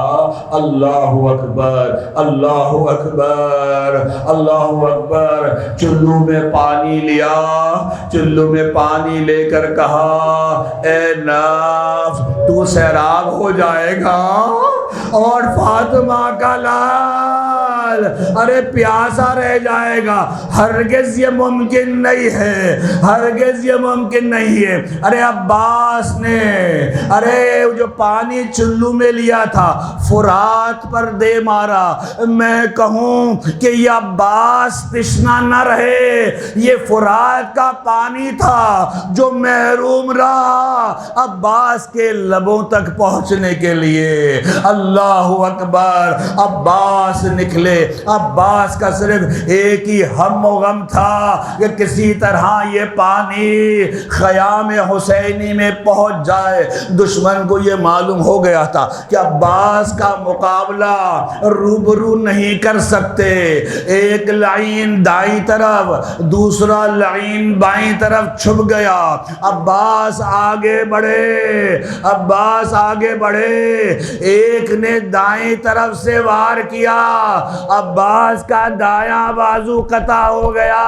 اللہ اکبر اللہ اکبر اللہ اکبر۔ چلو میں پانی لیا، چلو میں پانی لے کر کہا اے نفس تو سیراب ہو جائے گا، اور فاطمہ کا لال ارے پیاسا رہ جائے گا، ہرگز یہ ممکن نہیں ہے، ہرگز یہ ممکن نہیں ہے۔ ارے عباس نے ارے جو پانی چلو میں لیا تھا فرات پر دے مارا۔ میں کہوں کہ یہ عباس تشنا نہ رہے، یہ فرات کا پانی تھا جو محروم رہا عباس کے لبوں تک پہنچنے کے لیے، اللہ اکبر۔ عباس نکلے، عباس کا صرف ایک ہی ہم و غم تھا کہ کسی طرح یہ پانی خیام حسینی میں پہنچ جائے۔ دشمن کو یہ معلوم ہو گیا تھا کہ عباس کا مقابلہ روبرو نہیں کر سکتے، ایک لعین دائیں طرف دوسرا لعین بائیں طرف چھپ گیا۔ عباس آگے بڑھے، عباس آگے بڑھے، ایک نے دائیں طرف سے وار کیا، عباس کا دایاں بازو قطع ہو گیا۔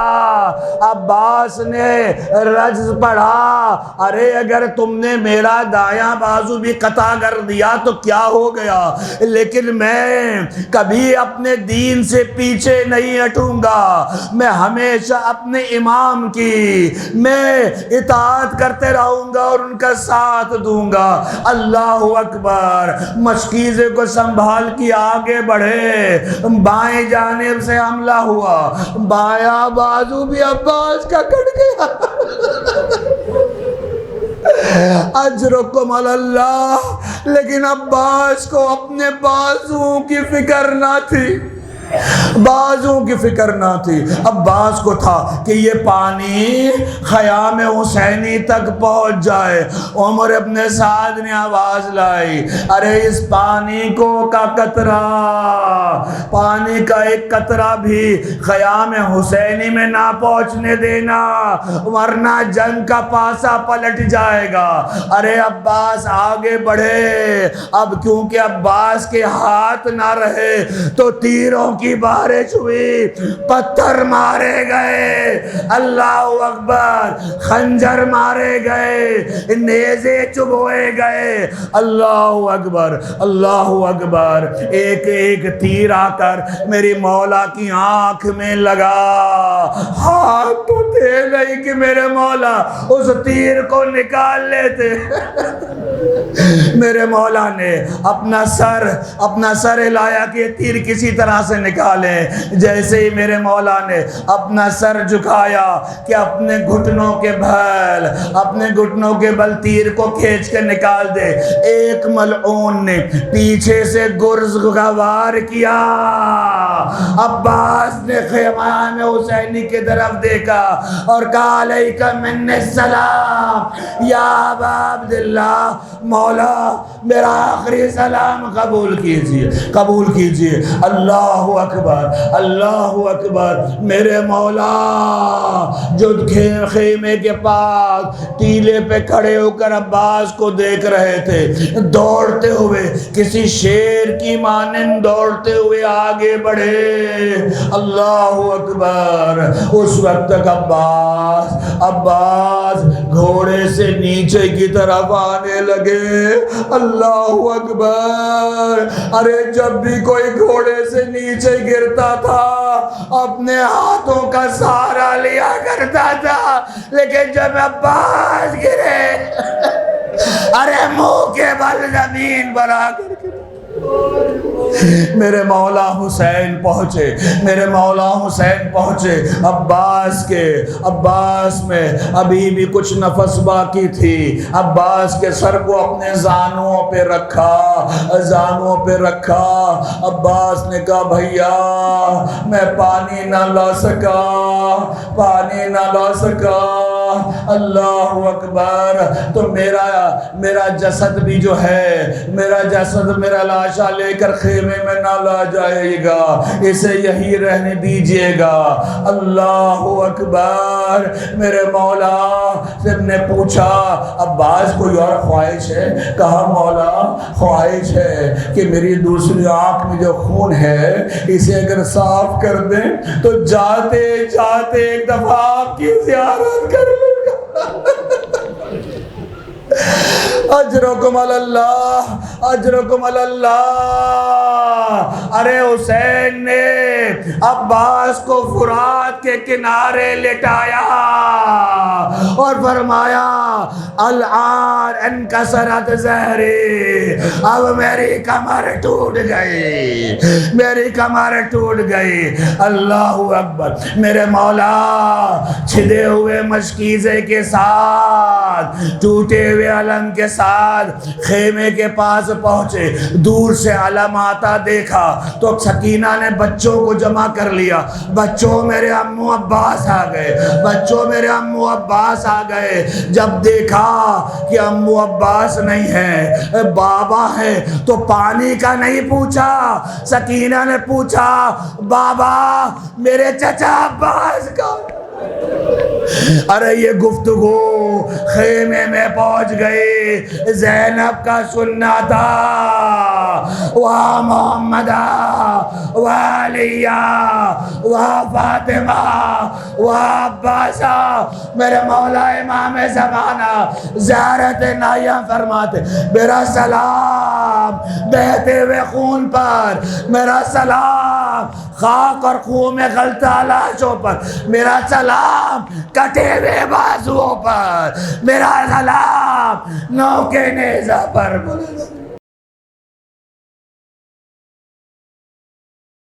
عباس نے رجز پڑھا، ارے اگر تم نے میرا دایاں بازو بھی قطع کر دیا تو کیا ہو گیا، لیکن میں کبھی اپنے دین سے پیچھے نہیں ہٹوں گا، میں ہمیشہ اپنے امام کی میں اطاعت کرتے رہوں گا اور ان کا ساتھ دوں گا، اللہ اکبر۔ مشکیزے کو سنبھال کے آگے بڑھے، بائیں جانب سے حملہ ہوا، بایاں بازو بھی عباس کا کٹ گیا۔ اجرکم علی اللہ، لیکن عباس کو اپنے بازوؤں کی فکر نہ تھی، بازوں کی فکر نہ تھی، عباس کو تھا کہ یہ پانی خیام حسینی تک پہنچ جائے۔ عمر ابن سعد نے آواز لائی، ارے اس پانی کو کا قطرہ، پانی کا ایک قطرہ بھی خیام حسینی میں نہ پہنچنے دینا، ورنہ جنگ کا پاسا پلٹ جائے گا۔ ارے عباس آگے بڑھے، اب کیونکہ عباس کے ہاتھ نہ رہے تو تیروں کی بارش ہوئی، پتھر مارے گئے، اللہ اکبر، خنجر مارے گئے، نیزے چبوئے گئے، اللہ اکبر اللہ اکبر۔ ایک ایک تیر آ کر میری مولا کی آنکھ میں لگا، ہاتھ تو تھے نہیں کہ میرے مولا اس تیر کو نکال لیتے۔ میرے مولا نے اپنا سر ہلایا کہ یہ تیر کسی طرح سے نکالیں۔ جیسے ہی میرے مولا نے اپنا سر جھکایا کہ اپنے گھٹنوں کے بل تیر کو کھینچ کے نکال دے، ایک ملعون نے پیچھے سے گرز کا وار کیا۔ عباس نے خیام حسینی کی طرف دیکھا اور کہا علیک من السلام یا ابا عبداللہ، مولا میرا آخری سلام قبول کیجئے۔ اللہ اکبر اللہ اکبر۔ میرے مولا جو خیمے کے پاس ٹیلے پہ کھڑے ہو کر عباس کو دیکھ رہے تھے، دوڑتے ہوئے کسی شیر کی مانند دوڑتے ہوئے آگے بڑھے۔ اللہ اکبر۔ اس وقت تک عباس گھوڑے سے نیچے کی طرف آنے لگے۔ اللہ اکبر۔ ارے جب بھی کوئی گھوڑے سے نیچے گرتا تھا اپنے ہاتھوں کا سہارا لیا کرتا تھا، لیکن جب عباس گرے ارے منہ کے بل زمین پر آ کر گرے۔ میرے مولا حسین پہنچے۔ عباس میں ابھی بھی کچھ نفس باقی تھی۔ عباس کے سر کو اپنے زانوں پہ رکھا۔ عباس نے کہا بھیا میں پانی نہ لا سکا۔ اللہ اکبر۔ تو میرا جسد بھی جو ہے، میرا لاشا لے کر خیمے میں نہ لا جائے گا، اسے یہی رہنے دیجئے گا۔ اللہ اکبر۔ میرے مولا سے نے پوچھا عباس کوئی اور خواہش ہے؟ کہا مولا خواہش ہے کہ میری دوسری آنکھ میں جو خون ہے اسے اگر صاف کر دیں تو جاتے جاتے ایک دفعہ آپ کی زیارت کر لوں گا۔ اجرکم اللہ۔ ارے حسین نے عباس کو فرات کے کنارے لٹایا اور فرمایا الآن انکسرت ظہری، اب میری کمر ٹوٹ گئی۔ اللہ اکبر۔ میرے مولا چھدے ہوئے مشکیزے کے ساتھ، ٹوٹے ہوئے علم کے ساتھ خیمے کے پاس پہنچے۔ دور سے علم آتا دیکھا تو سکینہ نے بچوں کو جمع کر لیا۔ بچوں میرے امو عباس آ گئے۔ جب دیکھا کہ امو عباس نہیں ہے، بابا ہے، تو پانی کا نہیں پوچھا، سکینہ نے پوچھا بابا میرے چچا عباس کا۔ ارے یہ گفتگو خیمے میں پہنچ گئی۔ زینب کا سننا تھا وہاں محمدہ وعلیہ وہاں فاطمہ وہاں عباسہ۔ میرے مولا امام زمانہ زیارت نائم فرماتے میرا سلام بہتے ہوئے خون پر، میرا سلام خاک اور خون میں غلطہ لاشوں پر، میرا سلام کٹے ہوئے بازوؤں پر، میرا سلام نوکے نیزہ پر۔